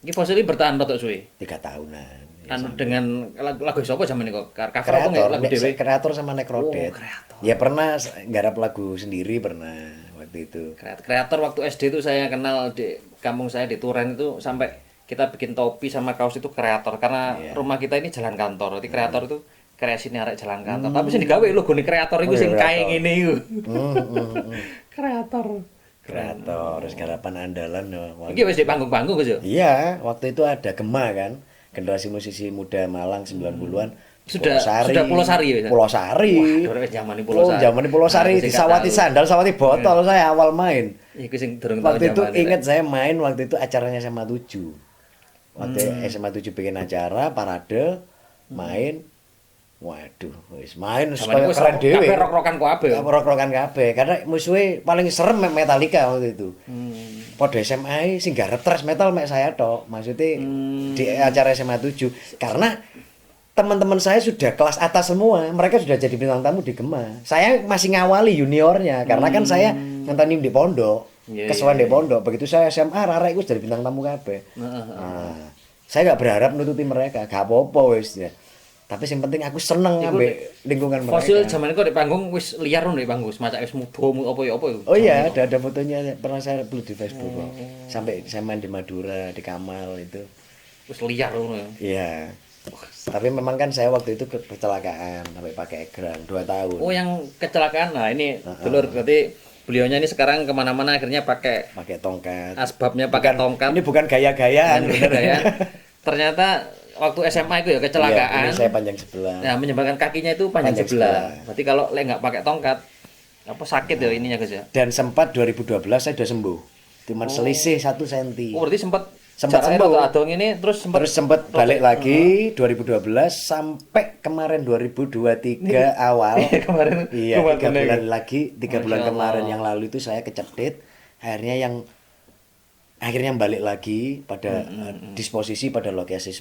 Ini Fosil bertahan rotok suwe? 3 tahunan. Ya, dengan lagu siapa zaman ini kok? Cover apa nggak lagu dewe? Kreator sama Nekrodet. Ya pernah garap lagu sendiri pernah waktu itu. Kreator waktu SD itu saya kenal di kampung saya di Turen itu sampai kita bikin topi sama kaos itu kreator karena rumah kita ini jalan kantor. Jadi kreator itu kreasinya arek jalan kantor. Tapi sing digawe logone kreator iku sing kae ngene iku. Kreator. Terus garapan andalan. Iki wis di panggung-panggung Gus. Iya, waktu itu ada Gema kan. Generasi musisi muda Malang 90-an. Sudah Pulau Sari ya? Pulau Sari. Waduh, zaman Pulau Sari. Zaman Pulau Sari di Sawati Sandal, Sawati Botol saya awal main. Iku sing durung tahu waktu itu ingat saya main waktu itu acaranya SMA 7. Waktu SMA 7 bikin acara parade main. Waduh, wis main supaya keren dhewe. Kabeh rock-rockan kabeh. Rock-rockan kabeh karena musuhe paling serem Metallica waktu itu. Pada SMA sing garep thrash metal mek saya tok. Maksudnya di acara SMA 7 karena teman-teman saya sudah kelas atas semua, mereka sudah jadi bintang tamu di Gema. Saya masih ngawali juniornya karena kan saya ngenteni di pondok. Kesuwen di pondok. Begitu saya SMA arek iku jadi bintang tamu kabeh. Nah, saya enggak berharap nututi mereka, gak apa-apa wis ya. Tapi yang penting aku seneng ambek lingkungan mereka. Fosil zaman itu di panggung wis liar di panggung, semacam wis muda apa ya apa itu. Oh iya, ada fotonya pernah saya upload di Facebook kok. Sampai saya main di Madura, di Kamal itu. Wis liar ngono ya. Iya. Tapi memang kan saya waktu itu kecelakaan sampai pakai egrang 2 tahun. Oh, yang kecelakaan. Nah, ini dulur berarti beliaunya ini sekarang kemana-mana akhirnya pakai tongkat. Asbabnya pakai tongkat. Ini bukan gaya-gayaan bener ya. Ternyata waktu SMA itu ya kecelakaan. Iya, ini saya panjang sebelah. Nah, menyebabkan kakinya itu panjang sebelah. Berarti kalau enggak pakai tongkat Apa sakit ya ininya guys ya? Dan sempat 2012 saya udah sembuh. Cuman selisih 1 senti. Oh, berarti sempat Sempat jaraknya sembuh. rada adong ini terus sempat Terus sempat balik lagi 2012 sampai kemarin 2023 awal. kemarin Iya, kumat 3 bener. bulan lagi, 3 bulan Masya kemarin Allah. yang lalu itu saya kecepit. Akhirnya balik lagi pada disposisi pada lokasi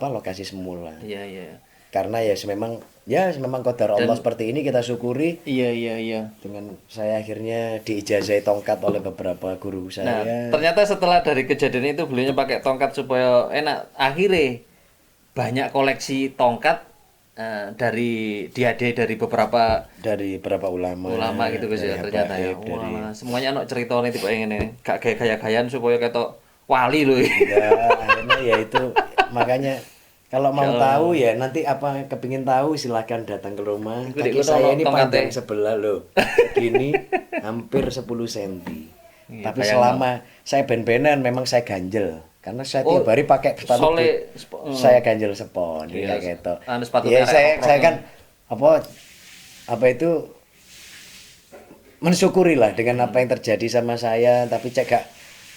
lokasi semula. Iya, iya. Karena memang qadar Allah seperti ini, kita syukuri. Iya, iya, iya. Dengan saya akhirnya diijazahi tongkat oleh beberapa guru Nah, saya. ternyata setelah dari kejadian itu beliaunya pakai tongkat supaya enak. Akhirnya banyak koleksi tongkat dari diadai dari beberapa Dari beberapa ulama gitu guys ya dari ternyata ya. habaib, dari Wah, semuanya anak cerita nih tipe ini. Gak gaya-gayaan supaya ketok wali loh. akhirnya ya itu makanya kalau mau tahu ya nanti apa kepingin tahu silahkan datang ke rumah. Iku Kaki dik, saya ono ini tongkatnya. panjang sebelah loh, gini hampir 10 cm. Iya, Tapi bayang selama saya ben-benan memang saya ganjel karena saya tiap hari pakai sepatu Sole saya ganjel sepon Iya, kayak gitu. anu sepatu Ya merek saya kan apa itu mensyukuri lah dengan apa yang terjadi sama saya, tapi cek gak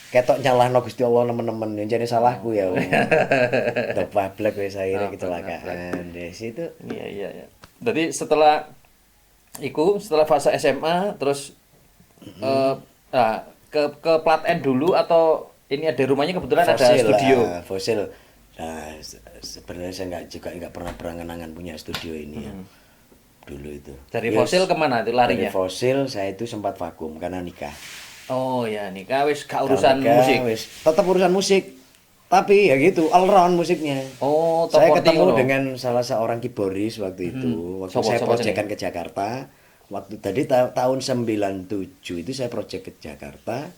ketok nyalahno Gusti Allah nemen-nemen yang jadi salahku ya. Udah pablek wis akhirnya kecelakaan di situ. Iya, iya, iya. Jadi setelah fase SMA terus ke plat N dulu atau ini ada rumahnya kebetulan ada studio. Fosil. Nah, sebenarnya saya nggak pernah berangan-angan punya studio ini ya. Dulu itu. Dari fosil kemana itu Dari larinya? fosil saya itu sempat vakum karena nikah. Oh ya, nikah wis gak urusan Nikah, musik. wis. Tetap urusan musik. Tapi ya gitu, all round musiknya. Oh, top Saya 40 ketemu ngono. dengan salah seorang keyboardis waktu itu. Waktu Sopo- saya sopo proyekan ke Jakarta. Waktu tadi tahun 97 itu saya proyek ke Jakarta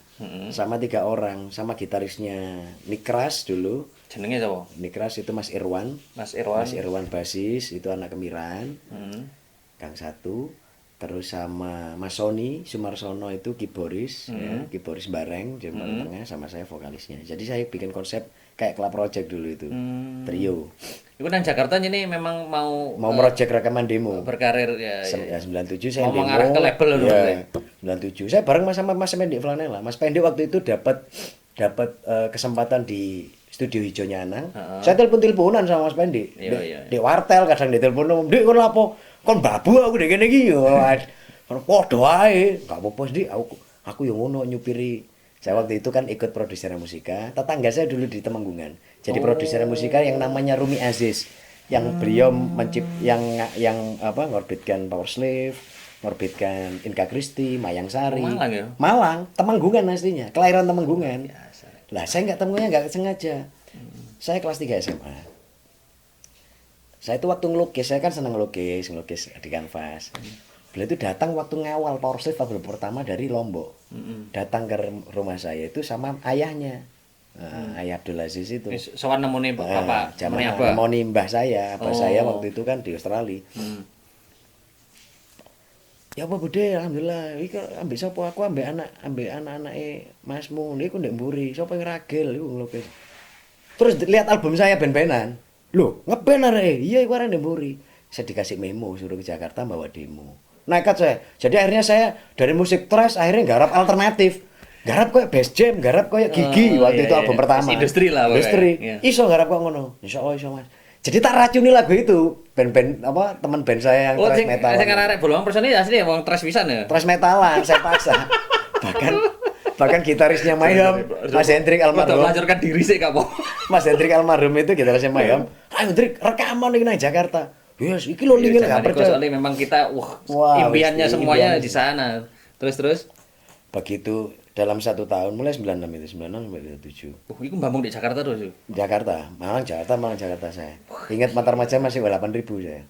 sama 3 orang, sama gitarisnya Nikras dulu. Jenenge sapa? Nikras itu Mas Irwan. Mas Irwan. Mas Irwan basis, itu anak Kemiran. Hmm. Kang Satu. Terus sama Mas Sony Sumarsono itu keyboardis, ya, keyboardis bareng di tengah, sama saya vokalisnya. Jadi saya bikin konsep kayak Club Project dulu itu, trio. Iku nang Jakarta ini memang mau Mau merojek rekaman demo. berkarir ya. Ya 97 saya Mau demo. mengarah ke label dulu, Ya, berarti. 97 saya bareng sama Mas Pendik Flanela. Mas Pendik waktu itu dapat kesempatan di studio hijaunya Anang. Saya telepon-teleponan sama Mas Pendik. Iya, iya. Di wartel kadang ditelepon, "Dik kon lapo? Kon babu aku dek kene iki yo." Kon podo ae. Enggak apa-apa, Dik. Aku yang ngono nyupiri. Saya waktu itu kan ikut produser musika. Tetangga saya dulu di Temanggungan. Jadi produser musika yang namanya Rumi Aziz. Yang beliau yang ngorbitkan Power Slave, ngorbitkan Inka Kristi, Mayang Sari. Malang ya? Malang, Temanggungan aslinya, kelahiran Temanggungan. Lah saya nggak sengaja. Saya kelas 3 SMA. Saya itu waktu ngelukis, saya kan senang ngelukis di kanvas. Beliau itu datang waktu ngawal Power Slave album pertama dari Lombok. Datang ke rumah saya itu sama ayahnya. Ayah Abdul Aziz itu. Wis sowan nemune bapak, Zaman nemune abah. mau mbah saya, saya waktu itu kan di Australia. Ya apa Bude, alhamdulillah. Iki ambek sapa aku ambek anak-anake Masmu. Niku ndek mburi. Sapa yang ragil iku ngelukis. Terus lihat album saya ben-benan. Loh, ngeben arek. Iya iku arek ndek mburi. Saya dikasih memo suruh ke Jakarta bawa demo. Nekat saya. Jadi akhirnya saya dari musik thrash akhirnya garap alternatif. Garap koyo bass jam, garap koyo Gigi waktu itu album pertama. Industri lah pokoknya. Industri. Iya. Iso garap kok ngono. Insyaallah iso Mas. Jadi tak racuni lagu itu. Band-band teman band saya yang thrash metal. Sing arek bolongan personil asli wong trash pisan ya. Thrash metalan saya paksa. bahkan gitarisnya Mayhem, Mas Hendrik Udah almarhum. melancarkan diri sih kak Mas Hendrik almarhum itu gitarisnya Mayhem. "Ayo Hendrik, rekaman iki nang Jakarta." Yes, iki lho ning gak percaya. Soalnya memang kita Wah, impiannya wis, semuanya impian. di sana. Terus. Begitu dalam 1 tahun mulai 96 itu 96 sampai 97. Iku mbambung di Jakarta terus. Yuk. Jakarta, Malang Jakarta saya. Ingat Matar Maja masih 8.000 saya.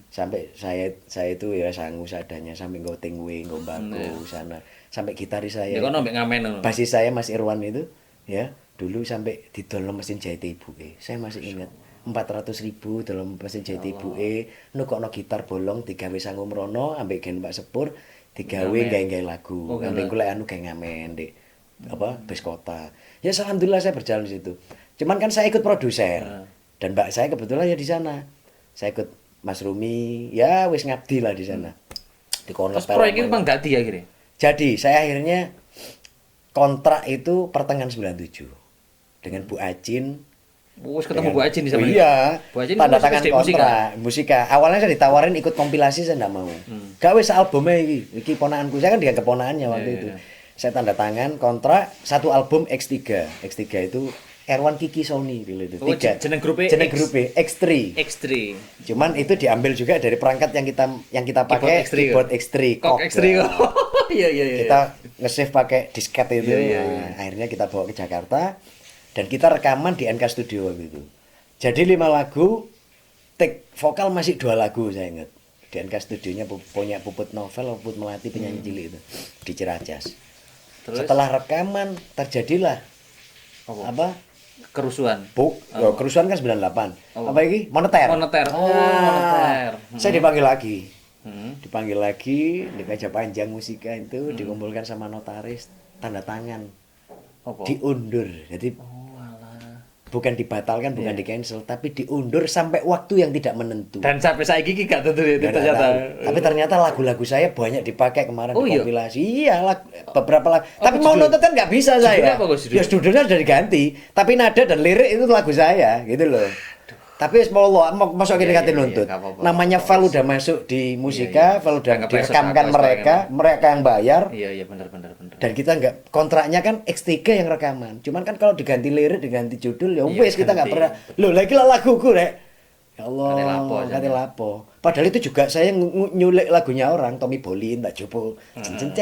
Sampai saya itu ya sanggup seadanya sampai nggo tingwe, nggo bangku sana. Sampai gitaris saya. Di kono mbek ngamen ngono. Basis saya Mas Irwan itu ya, dulu sampai didol mesin jahit ibuke. Saya masih ingat 400.000 dalam mesin jahit ibuke, nukokno gitar bolong digawe sangu mrono ambek gen Pak Sepur digawe gawe lagu. Ambek kula anu gawe ngamen Dik. Bes kota. Ya alhamdulillah saya berjalan di situ. Cuman kan saya ikut produser. Dan mbak saya kebetulan ya di sana. Saya ikut Mas Rumi, ya wis ngabdi lah di sana. Di Dikon Terus ngepel proyek itu omahe. memang dadi akhirnya. Jadi saya akhirnya kontrak itu pertengahan 97 dengan Bu Acin. Wis ketemu Bu Ajin di Oh sana. iya, Bu Ajin tanda itu tangan SD musika. kontrak musika. Awalnya saya ditawarin ikut kompilasi, saya enggak mau. Gak wis albumnya iki ponakanku. Saya kan dianggap ponakannya waktu Iya, itu. iya. Saya tanda tangan kontrak satu album X3. X3 itu Erwan Kiki Sony dulu itu. Oh, Tiga. jeneng grupnya Jeneng X. grupnya X3. X3. Cuman itu diambil juga dari perangkat yang kita pakai keyboard X3. Kok X3 Ya. kok. Iya iya iya. Kita nge-save pakai disket itu. Iya, iya, iya. Nah, akhirnya kita bawa ke Jakarta dan kita rekaman di NK Studio waktu itu. Jadi 5 lagu, take vokal masih 2 lagu saya ingat. Di NK Studionya punya Puput Novel, Puput Melati penyanyi cilik itu di Ciracas. Terus Setelah rekaman terjadilah apa? kerusuhan. Kerusuhan kan 98. Oh. Apa ini? Moneter. Moneter. Oh, Ah, moneter. Saya dipanggil lagi. Hmm. Dipanggil lagi di meja panjang musika itu dikumpulkan sama notaris, tanda tangan, Apa? diundur. Jadi Oh, alah. bukan dibatalkan, bukan di cancel, tapi diundur sampai waktu yang tidak menentu. Dan sampai saiki iki gak tentu ya Nggak ternyata. tahu. Tapi ternyata lagu-lagu saya banyak dipakai kemarin Oh, di iya? kompilasi. Iya, beberapa lagu. Tapi Apa mau judul? nonton kan nggak bisa Judulnya saya. apa, Gus, judulnya? Ya judulnya sudah diganti, tapi nada dan lirik itu lagu saya, gitu loh. Tapi mau masuk Iya, dikatin iya, nuntut. iya, nggak apa-apa. Namanya file udah masuk di musika, iya. file udah Anggap direkamkan aja mereka, sebagai- mereka yang bayar. Iya iya benar benar benar. Dan kita nggak, kontraknya kan X3 yang rekaman. Cuman kan kalau diganti lirik, diganti judul, ya Iya, wes kita nggak ganti. pernah. Loh, lagi lah laguku rek. Ya Allah, Kate lapo aja. kate lapo. Padahal itu juga saya nyulik lagunya orang, Tommy Bolin, Mbak Jopo, cincin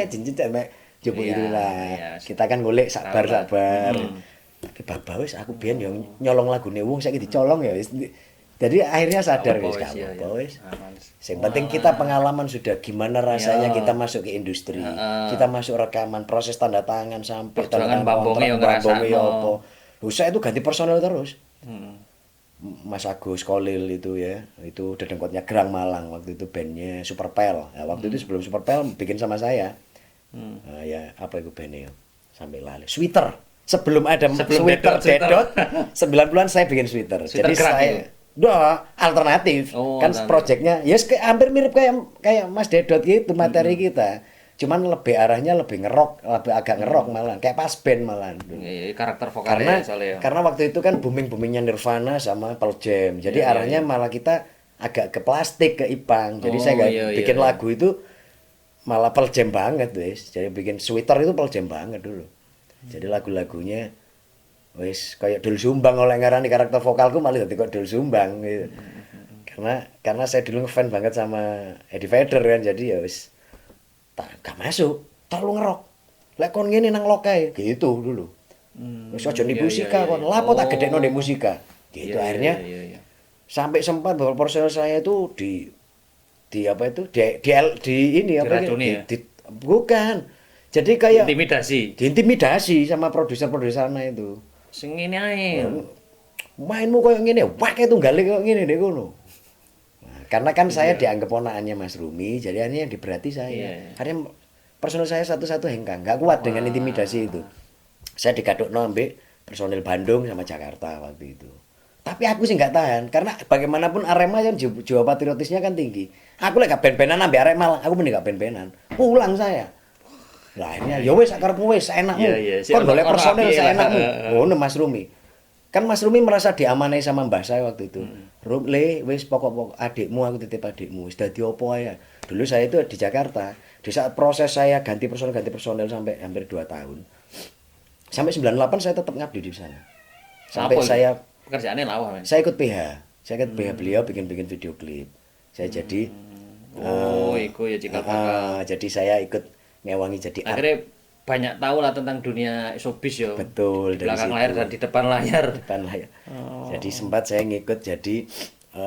mek Jopo Iya, itu lah. iya. Kita kan ngulik sabar Tahu lah. sabar. Tapi baba wis aku biyen yang nyolong lagune wong saiki dicolong ya wis. Jadi akhirnya sadar Apa-apa wis wis, gak iya, apa-apa iya. wis. Aman. Yang penting kita pengalaman sudah gimana rasanya Iya. kita masuk ke industri. Heeh. Kita masuk rekaman, proses tanda tangan sampai Perjuangan tanda tangan Bambonge yang kontrak, Bambonge ya ngerasakno. apa. Loh, saya itu ganti personel terus. Hmm. Mas Agus Kolil itu ya, itu dedengkotnya Gerang Malang waktu itu bandnya Superpel. Nah, waktu itu sebelum Superpel bikin sama saya. Nah, ya apa itu bandnya? Sampai lali. Sweater. Sebelum ada Sebelum Sweater Dedot, Dedot, 90-an saya bikin Sweater. Sweater Jadi gerak saya itu? alternatif. Oh, Kan alternatif. proyeknya ya hampir mirip kayak Mas Dedot gitu materi kita. Cuman lebih arahnya lebih ngerok, lebih agak ngerok malah, kayak pas band malah. Iya, karakter Karena vokalnya soalnya ya. karena waktu itu kan boomingnya Nirvana sama Pearl Jam. Jadi Iya, arahnya malah kita agak ke plastik, ke Ipang. Jadi Oh, saya nggak iya, bikin iya. lagu itu malah Pearl Jam banget, wis. Jadi bikin Sweater itu Pearl Jam banget dulu. Jadi lagu-lagunya wis kayak Dul Sumbang oleh ngarani karakter vokalku malah dadi kok Dul Sumbang gitu. Karena saya dulu ngefan banget sama Eddie Vedder kan, jadi ya wis gak masuk, terlalu ngerok. Lek kon ngene nang lokae gitu dulu. Wis aja di iya, musika iya, kon. iya. Lapo tak Oh. gedekno di musika. Gitu Iya, akhirnya iya, iya. sampai sempat bahwa personel saya itu di apa itu di ini apa Diracuni ya? bukan. Jadi kayak Intimidasi. diintimidasi sama produser-produser sana itu. Sing ngene ae. Mainmu koyo ngene, wae tunggale koyo ngene deh kono. Nah, karena kan saya dianggap ponakannya Mas Rumi, jadi akhirnya yang diberati saya. Iya. Akhirnya personel saya satu-satu hengkang, nggak kuat dengan intimidasi itu. Saya digadukno ambek personil Bandung sama Jakarta waktu itu. Tapi aku sih nggak tahan, karena bagaimanapun Arema yang jiwa patriotisnya kan tinggi. Aku lagi gak ben-benan ambek Arema, aku mending gak ben-benan. Pulang saya. Lah akhirnya ya wis karepmu wis enakmu. Iya, iya. Si Kon golek ono personil api lah. seenakmu. Ngono Mas Rumi. Kan Mas Rumi merasa diamanai sama mbah saya waktu itu. Rum le wis pokok adikmu aku titip adikmu. Wis dadi opo ae. Dulu saya itu di Jakarta. Di saat proses saya ganti personel sampai hampir 2 tahun. Sampai 98 saya tetap ngabdi di sana. Sampai Apa itu? saya Pekerjaannya lawah, men. saya ikut PH. Saya ikut PH beliau bikin video klip. Saya jadi Oh, iku ya cikal bakal. jadi saya ikut ngewangi jadi Akhirnya banyak tahu lah tentang dunia showbiz yo. Betul, Di dari belakang situ. layar dan di depan layar. depan lah ya. Jadi sempat saya ngikut jadi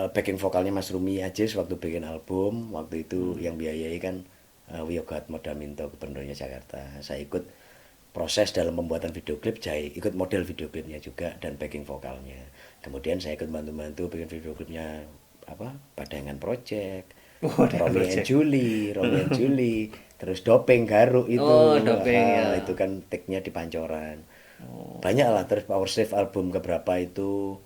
backing vokalnya Mas Rumi Ajis waktu bikin album. Waktu itu yang biayai kan Wiyogat Modaminto Gubernurnya Jakarta. Saya ikut proses dalam pembuatan video klip, saya ikut model video klipnya juga dan backing vokalnya. Kemudian saya ikut bantu-bantu bikin video klipnya apa? Padangan Project, Romeo and Julie, terus Doping Garuk itu. Oh, Doping, ya. Itu kan take-nya di Pancoran. Banyak lah, terus Power Save album keberapa itu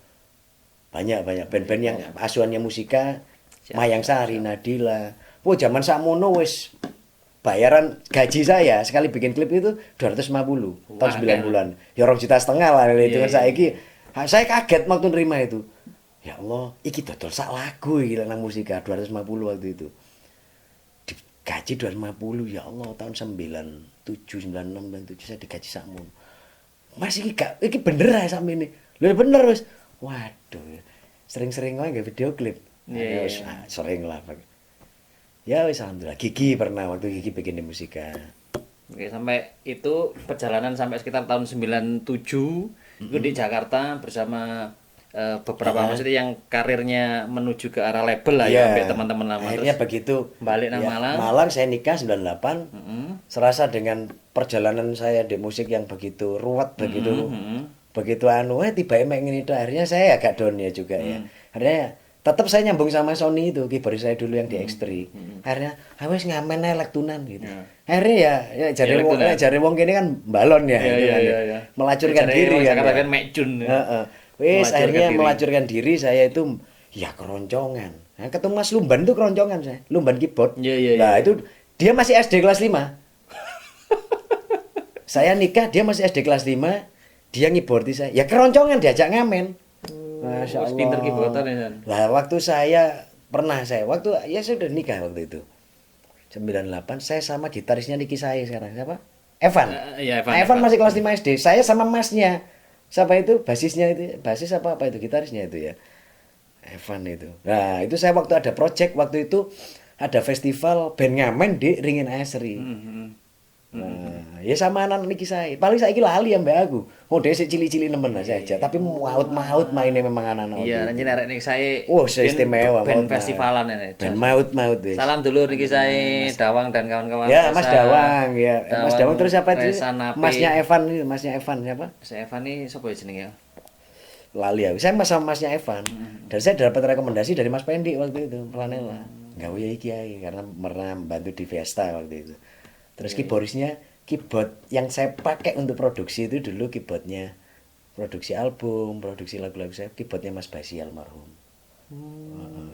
banyak band-band yang asuhannya musika Mayang Sari, Nadila, zaman sakmono wis bayaran gaji saya sekali bikin klip itu 250 tahun 9 bulan. Ya 2,5 juta lah itu kan saiki. Saya kaget waktu nerima itu. Ya Allah, iki dodol sak lagu iki nang musika 250 waktu itu. Digaji 250 ya Allah tahun 97 96 97 saya digaji sakmono. Mas iki bener ae sampe ini. Lho bener wis. Waduh. Sering-sering wae nggak video klip. Iya. Sering lah. Ya wis alhamdulillah. Gigi pernah waktu Gigi bikin di musika. Oke, sampai itu perjalanan sampai sekitar tahun 97 itu di Jakarta bersama beberapa maksudnya yang karirnya menuju ke arah label lah ya, sampai teman-teman lama. Akhirnya Terus begitu balik nang Malang. Malang saya nikah 98. Serasa dengan perjalanan saya di musik yang begitu ruwet begitu tiba emek ngene itu akhirnya saya agak down ya juga ya. Akhirnya tetap saya nyambung sama Sony itu, keyboard saya dulu yang di X3. Akhirnya wis ngamen ae lektunan gitu. Akhirnya ya jare wong kene kan balon ya, gitu kan. Melacurkan diri kan. Katakan mecun. Heeh. Wis akhirnya melacurkan diri saya itu ya keroncongan. Nah, ketemu Mas Lumban tuh keroncongan saya. Lumban keyboard. Nah, itu dia masih SD kelas 5. Saya nikah dia masih SD kelas 5. Dia ngibordis saya. Ya keroncongan diajak ngamen. Masya Allah. Pinter keyboardan ya. Lah waktu saya ya sudah nikah waktu itu. 98 saya sama gitarisnya Niki saya sekarang siapa? Evan. Evan masih kelas 5 SD. Saya sama masnya. Siapa itu? Basisnya itu. Basis apa itu? Gitarisnya itu ya. Evan itu. Nah, itu saya waktu ada project waktu itu ada festival band ngamen di Ringin Asri. Nah, ya sama anak niki saya. Paling saiki lali ambek aku. Oh, dia sik cilik-cilik nemen saja, tapi maut-maut mainnya memang anak-anak. Iya, nanti arek niki saya. Oh, istimewa band festivalan ini. Dan maut-maut wis. Salam dulu niki saya Dawang dan kawan-kawan. Ya, Mas Dawang ya. Mas Dawang terus siapa itu? Masnya Evan siapa? Saya Evan ini sapa jenenge ya? Lali aku. Saya sama Masnya Evan. Dan saya dapat rekomendasi dari Mas Pendi waktu itu, Planela. Gawe iki ae karena pernah bantu di Fiesta waktu itu. Terus keyboard yang saya pakai untuk produksi itu dulu keyboardnya produksi album, produksi lagu-lagu saya, keyboardnya Mas Basi almarhum.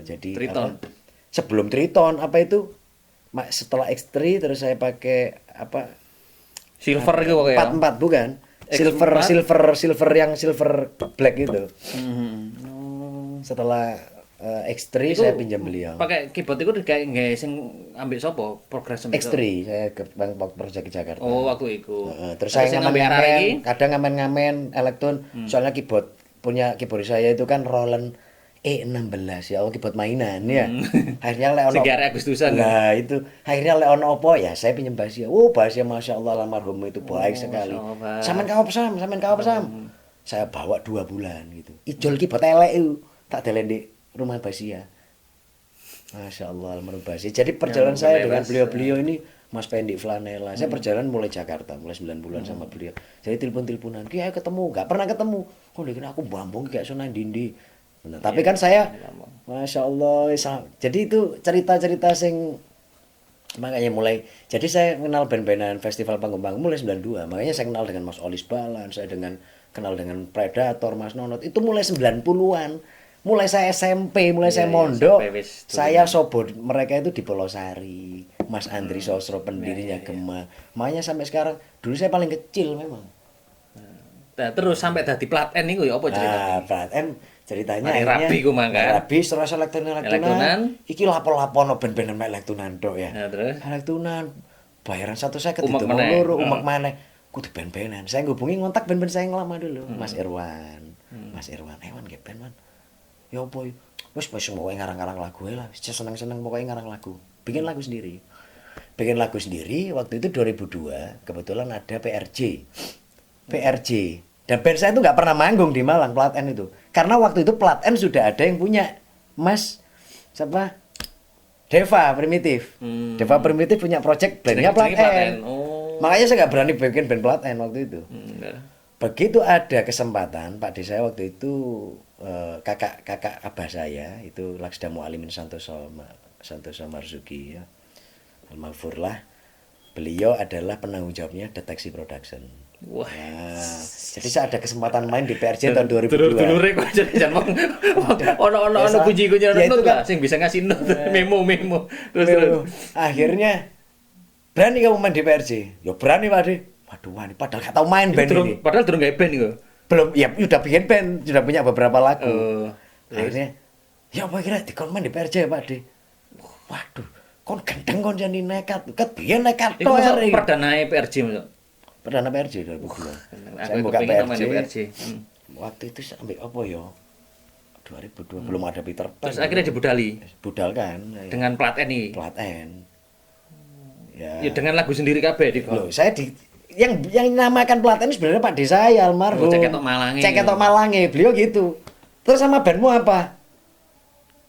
Jadi Triton. Sebelum Triton setelah X3 terus saya pakai Silver itu pokoknya. 44 bukan? Silver yang silver black itu. Setelah X3 saya pinjam beliau. Pakai keyboard itu kayak sing ambil sopo progres X3 saya ke Bang Project Jakarta. Oh, waktu itu. Terus saya ngamen-ngamen, kadang ngamen-ngamen elektron. Soalnya punya keyboard saya itu kan Roland E16 ya, keyboard mainan ya. Akhirnya lek ono Segara Agustusan. Nah, itu akhirnya lek ono apa ya saya pinjam Basia. Oh, Basia Masya Allah almarhum itu baik sekali. Sampean kawo pesam. Saya bawa 2 bulan gitu. Ijol keyboard elek itu tak delendek rumah Basia. Masya Allah almarhum Basia. Jadi perjalanan saya dengan beliau-beliau ini Mas Pendi Flanela. Saya perjalanan mulai Jakarta, mulai 9 bulan sama beliau. Jadi telepon-teleponan, "Ki ayo ketemu." Enggak pernah ketemu. Oh, dikira aku bambung kayak sono dindi. Nah, tapi kan saya Masya Allah. Jadi itu cerita-cerita sing makanya mulai jadi saya kenal band-bandan festival panggung-panggung mulai 92. Makanya saya kenal dengan Mas Olis Balan, saya kenal dengan Predator, Mas Nonot. Itu mulai 90-an. Mulai saya SMP, saya mondok, saya sobor mereka itu di Polosari, Mas Andri Sosro pendirinya Gema. Makanya sampai sekarang, dulu saya paling kecil memang. Nah, terus sampai dadi plat N niku ya apa ceritanya? Nah, plat N ceritanya rabi ku mangkan. Rabi terus elektunan. Iki lapo-lapono ben-bener mek elektunan tok ya. Nah, terus elektunan bayaran 150 ditunggu loro umek maneh. Kudu ben-benan. Saya ngubungi ngontak ben-ben saya yang lama dulu, Mas Irwan. Mas Irwan, nggih ben, Man. Ya apa wis pokoke ngarang-ngarang lagu lah, wis seneng-seneng pokoke ngarang lagu. Bikin lagu sendiri. Waktu itu 2002 kebetulan ada PRJ. Dan band saya itu nggak pernah manggung di Malang Plat N itu. Karena waktu itu Plat N sudah ada yang punya Mas siapa? Deva Primitif. Deva Primitif punya project bandnya Plat N. Makanya saya nggak berani bikin band Plat N waktu itu. Begitu ada kesempatan Pak D saya waktu itu kakak abah saya itu Laksda Mualimin Santoso Marzuki ya. Almarhum lah. Beliau adalah penanggung jawabnya Deteksi Production. Wah. Nah, jadi saya ada kesempatan main di PRJ tahun 2002. Dulur-dulure kok jadi jan wong ono kunci-kunci Ya itu note kan. lah sing bisa ngasih note memo. Terus Melo. Akhirnya berani kamu main di PRJ? Ya berani Pak De. Waduh, wani padahal gak tau main band ini. Padahal durung gawe band iku. Belum, ya udah bikin band, sudah punya beberapa lagu. Terus? Akhirnya, ya apa kira dikon main di PRJ Pak De. Waduh, kon gendeng kon jadi nekat. Ket biyen nekat Iku tok masuk arek. perdana PRJ masuk. Perdana PRJ 2002. Saya Aku buka kepengin main di PRJ. PRJ. Waktu itu sampai apa ya? 2002 belum ada Peter Pan. Terus akhirnya dibudali budal kan. dengan plat N iki. plat N. Ya dengan lagu sendiri kabeh di Loh, saya di yang namakan plat N sebenarnya Pak De saya almarhum. Oh, Cek Ketok Malange. Cek Ketok Malange, beliau gitu. Terus sama bandmu apa?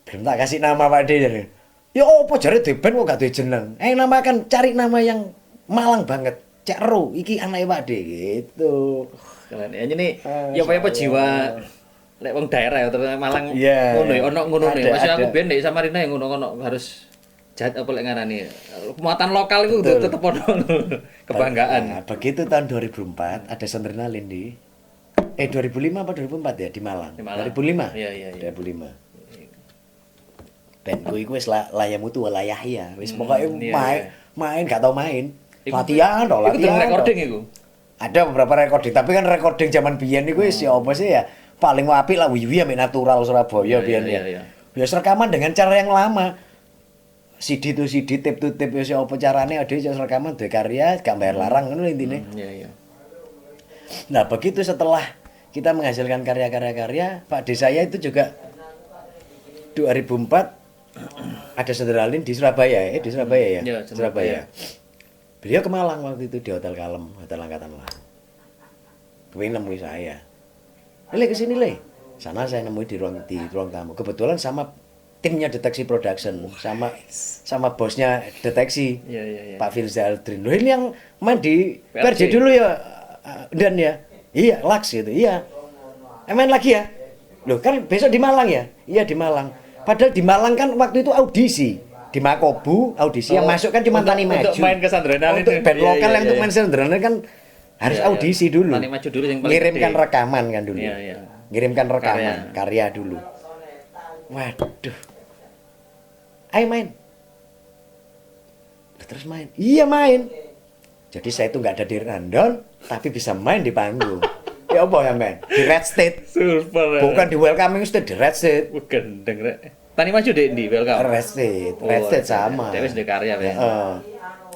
Belum tak kasih nama Pak De. Ya opo jare di band kok gak duwe jeneng. Namakan cari nama yang Malang banget. Cek Ro, iki anake Pak De gitu. Keren. Ya ini ya apa jiwa lek wong daerah ya terus Malang Iya. ngono ya ono ngono Ada, ya. Masih aku ada. biyen di Samarinda yang ngono-ngono harus jahat apa lek ngarani. Muatan lokal itu tetep ono kebanggaan. Nah, begitu tahun 2004 ada Sondrenalin di 2005 apa 2004 ya di Malang. Di Malang. 2005. Iya. 2005. Bandku iku wis layamu tuh layah ya. Wis pokoke iya. main gak tau main. Iku- Latihan toh, Iku durung latihan. recording toh. iku. Ada beberapa recording, tapi kan recording zaman biyen iku wis ya apa sih ya? Paling apik lah Wiwi ambek Natural Surabaya biyen ya. Iya. Ya rekaman dengan cara yang lama. CD to CD, tape to tape ya apa carane ade ya rekaman duwe karya gak bayar larang ngono intine. Iya. Nah, begitu setelah kita menghasilkan karya-karya, Pak De saya itu juga 2004 ada Sondrenalin di Surabaya ya, di Surabaya ya. Ya, Surabaya. Beliau ke Malang waktu itu di Hotel Kalem, Hotel Angkatan Laut. Kemudian nemui saya. Le kesini le. Sana saya nemui di ruang tamu. Kebetulan sama timnya Deteksi Production, sama bosnya Deteksi. Iya. Pak Firza Aldrin. Loh ini yang main di PRJ. PRJ dulu ya, Dan ya. Iya, Laks gitu. Iya. Main lagi ya. Loh kan besok di Malang ya? Iya di Malang. Padahal di Malang kan waktu itu audisi. Di Makobu audisi yang masuk kan cuma Tani Maju. Untuk main ke Sondrenalin. Untuk band lokal yang untuk main Sondrenalin kan harus Iya. audisi dulu. Tani Maju dulu yang paling Ngirimkan gede. rekaman kan dulu. Iya. Ngirimkan rekaman, karya dulu. Waduh. Ayo main. Terus main. Iya main. Jadi saya itu nggak ada di rundown, tapi bisa main di panggung. Ya apa ya main? Di Red State. Super. Bukan di Welcoming State, di Red State. Gendeng rek. Tani Maju di welcome. Red State, Red State sama. Dewe di karya ya. Heeh.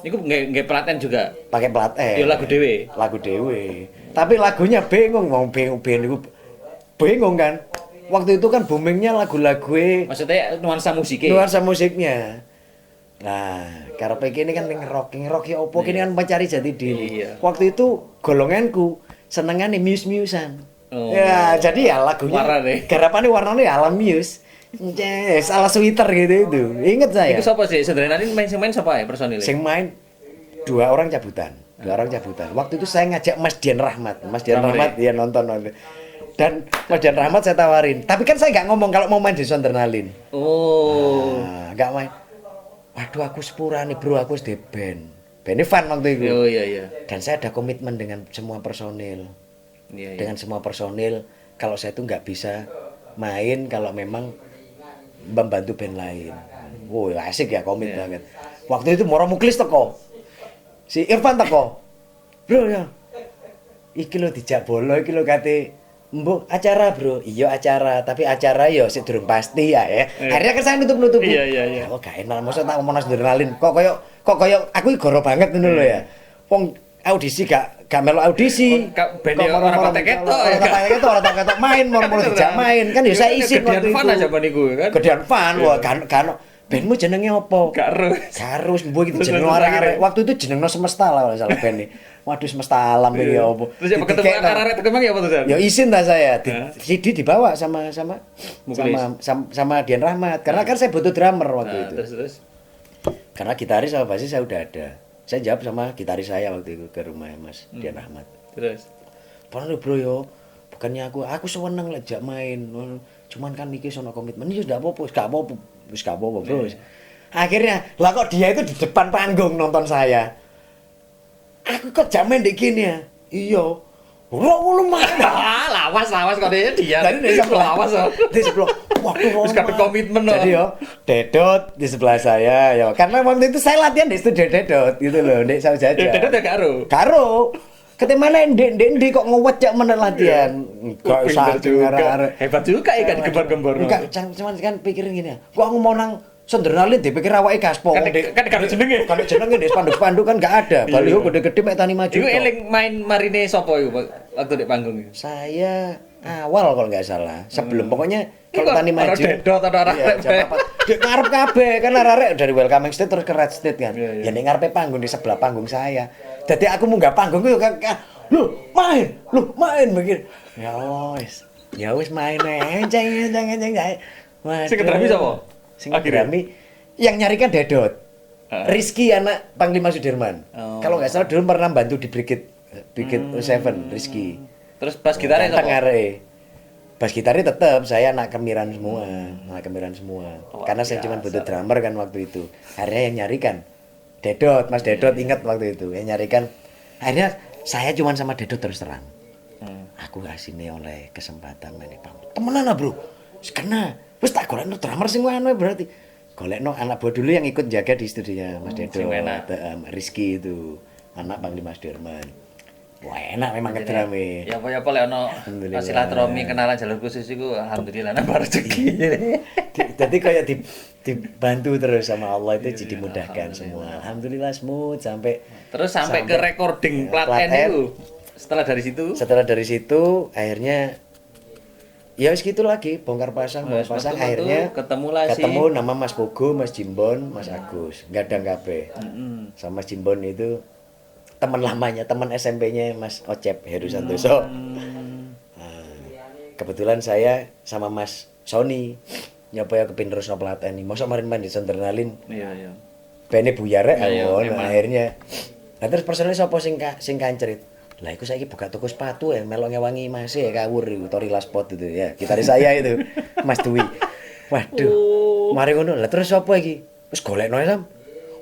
Iku nggak pelatihan juga. Pakai plat Ya lagu dhewe. Lagu dewe. Tapi lagunya bingung, mau bingung itu bingung kan. Waktu itu kan boomingnya lagu-lagu Maksudnya nuansa musiknya. nuansa musiknya. Nah, karepe kene kan ngerok ya opo kene kan mencari jati diri. Iya. Waktu itu golonganku senengane muse-musean. Oh. Ya, jadi ya lagunya Warnane. garapane warnane ala Muse. Yes, ala Sweater gitu itu. Ingat saya. Iku sapa sih? Sondrenalin main sapa ya personilnya? Sing main dua orang cabutan. Waktu itu saya ngajak Mas Dian Rahmat. Mas Dian Rahmat ya nonton. Dan Mas Dian Rahmat saya tawarin. Tapi kan saya nggak ngomong kalau mau main di Sondrenalin. Oh. Nah, nggak main. Waduh aku sepurane bro, aku wis di band. Band fun waktu itu. Oh iya. Dan saya ada komitmen dengan semua personil. Iya. Dengan semua personil, kalau saya itu nggak bisa main kalau memang membantu band lain. Wow, asik ya, komit banget. Waktu itu Moro Muklis teko. Si Irfan teko. Bro ya. Iki lho dijak bola, iki lho kate mbok acara bro. Iya acara, tapi acara ya sik durung pasti ya. Akhirnya kan saya nutup-nutupi. Iya. Kok gak enak, mosok tak ngomong Sondrenalin. Kok koyo aku goro banget ngono lho ya. Wong audisi gak melok audisi. Ben ora ketok ya. Ora ketok main, moro-moro dijak main. Kan ya saya izin waktu itu. Gedean fan aja ban iku kan. Gedean fan, wah kan bandmu jenenge opo? Garus, mbok iki jeneng arek-arek. Waktu itu jenengno Semesta lah kalau salah band iki. Waduh Semesta Alam iki opo. Terus ya ketemu arek-arek kemang ya apa tuh? Ya izin lah saya. CD dibawa sama Dian Rahmat. Karena kan saya butuh drummer waktu itu. Terus. Karena gitaris sama basis saya udah ada. Saya jawab sama gitaris saya waktu itu ke rumah Mas Dian Rahmat. Terus. Pernah bro yo, bukannya aku seneng lek jak main. Cuman kan iki sono komitmen. Ya ndak apa-apa, wis gak apa-apa bro. Akhirnya lah kok dia itu di depan panggung nonton saya. Aku kok jak main di gini ya. Iya. Ora ngono mah. Lawas kok dia. Dari desa sebelah. lawas. Di sebelah. Waduh, Wis kadung komitmen loh. Jadi yo, Dedot di sebelah saya ya. Karena waktu itu saya latihan di studio Dedot gitu loh, Ndek Saus Jaja. Dedot ya karo. Karo. Ketemane ndek kok ngewecek men latihan. Enggak usah arek-arek. Hebat juga ya kan gembar-gembar. Enggak, cuman kan pikirin gini. Kok aku mau nang Sondernalin dipikir awake gaspol. Kan kan jenenge. Kalau jenenge di spanduk-spanduk kan enggak ada. Baliho gede-gede mek tani maju. Iku eling main marine sapa iku waktu di panggung iku? Saya awal kalau nggak salah. Sebelum pokoknya kalau tani maju. Dedot atau arek. Di ngarep kabeh kan arek dari welcoming stage terus ke red stage kan. Ya ning ngarepe panggung di sebelah panggung saya. Jadi aku munggah panggung ku kan lu main mikir. Ya wis main ae. Ceng. Sing kedrami sapa? Sing kedrami yang nyarikan Dedot. Rizky anak Panglima Sudirman. Kalau nggak salah dulu pernah bantu di Brigade 7 Rizky. Terus bass gitarnya sapa? Bass gitarnya tetap saya anak kemiran semua. Karena saya cuma butuh drummer kan waktu itu. Akhirnya yang nyarikan Dedot, Mas Dedot ingat waktu itu. Yang nyarikan akhirnya saya cuma sama Dedot terus terang. Aku kasih nih oleh kesempatan main panggung. Temenan lah, Bro. Karena wis tak golekno drummer sing anu berarti. Golekno anak buah dulu yang ikut jaga di studionya Mas Dedot. Rizky itu, anak Panglima Sudirman. Wah enak memang kedrame. Ya apa lek ono silaturahmi kenalan jalur khusus iku alhamdulillah nambah rezeki. Jadi kayak dibantu terus sama Allah itu jadi dimudahkan semua. Alhamdulillah smooth sampai ke recording plat N itu. Setelah dari situ akhirnya ya wis gitu lagi bongkar pasang akhirnya ketemu nama Mas Pogo, Mas Jimbon, Mas Agus, gadang kabeh. Sama Jimbon itu teman lamanya, teman SMP-nya Mas Ocep Heru Santoso. Kebetulan saya sama Mas Sony nyoba kepin terus pelaten ini. Masa main di Sondernalin. Iya. Bene buyare akhirnya. Nah terus personil sapa sing kancerit. Lah iku saiki buka toko sepatu ya melok ngewangi Mas ya kawur iku Torila Spot itu ya. Gitaris saya itu Mas Dwi. Waduh. Mari ngono. Lah terus sapa iki? Wis golekno Sam.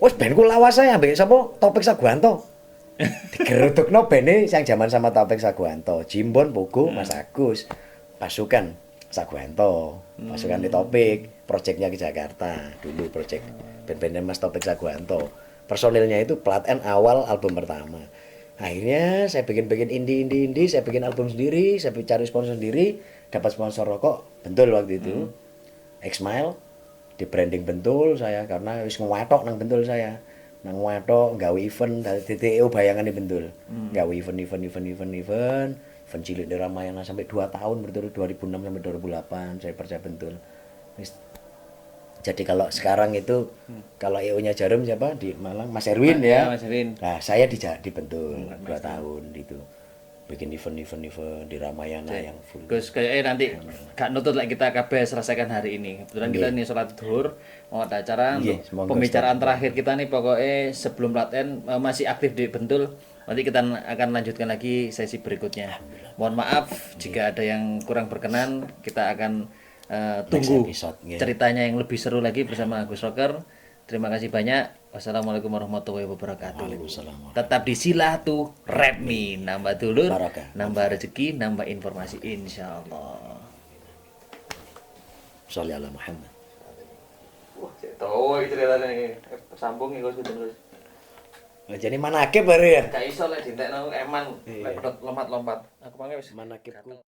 Wis ben ku lawas saya ambek sapa? Topik Saguanto. Digerudukno bene yang zaman sama Topik Saguanto, Jimbon, Pogo, Mas Agus, pasukan Saguanto, pasukan di Topik, proyeknya ke Jakarta dulu proyek band-bandnya Mas Topik Saguanto. Personilnya itu plat N awal album pertama. Akhirnya saya bikin indie, saya bikin album sendiri, saya cari sponsor sendiri, dapat sponsor rokok, Bentul waktu itu. X-Mile di branding Bentul saya karena wis ngwatok nang Bentul saya. Nang watok gawe event dari TTO bayangane Bentul. Gawe event cilik di Ramayana sampai 2 tahun berturut 2006 sampai 2008 saya percaya Bentul. Jadi kalau sekarang itu kalau EO-nya Jarum siapa di Malang Mas Erwin ya. Mas Erwin. Nah, saya di Bentul 2 tahun itu. Bikin event di Ramayana yang full. Gus kayaknya nanti gak nutut lagi kita kabeh selesaikan hari ini. Kebetulan kita nih sholat zuhur mau ada acara untuk pembicaraan terakhir kita nih pokoknya sebelum latihan masih aktif di Bentul. Nanti kita akan lanjutkan lagi sesi berikutnya. Mohon maaf jika ada yang kurang berkenan, kita akan tunggu ceritanya yang lebih seru lagi bersama Gus Rocker. Terima kasih banyak. Wassalamualaikum warahmatullahi wabarakatuh. Waalaikumsalam. Tetap di Silaturahmi, nambah dulur, Barakah. nambah rezeki, nambah informasi insyaallah. Sholli ala Muhammad. Wah, tahu itu ceritanya sambung ya Gus terus. Jadi manakib baru ya? Gak iso lek dintekno eman lek lompat-lompat. Aku panggil wis Manakibku.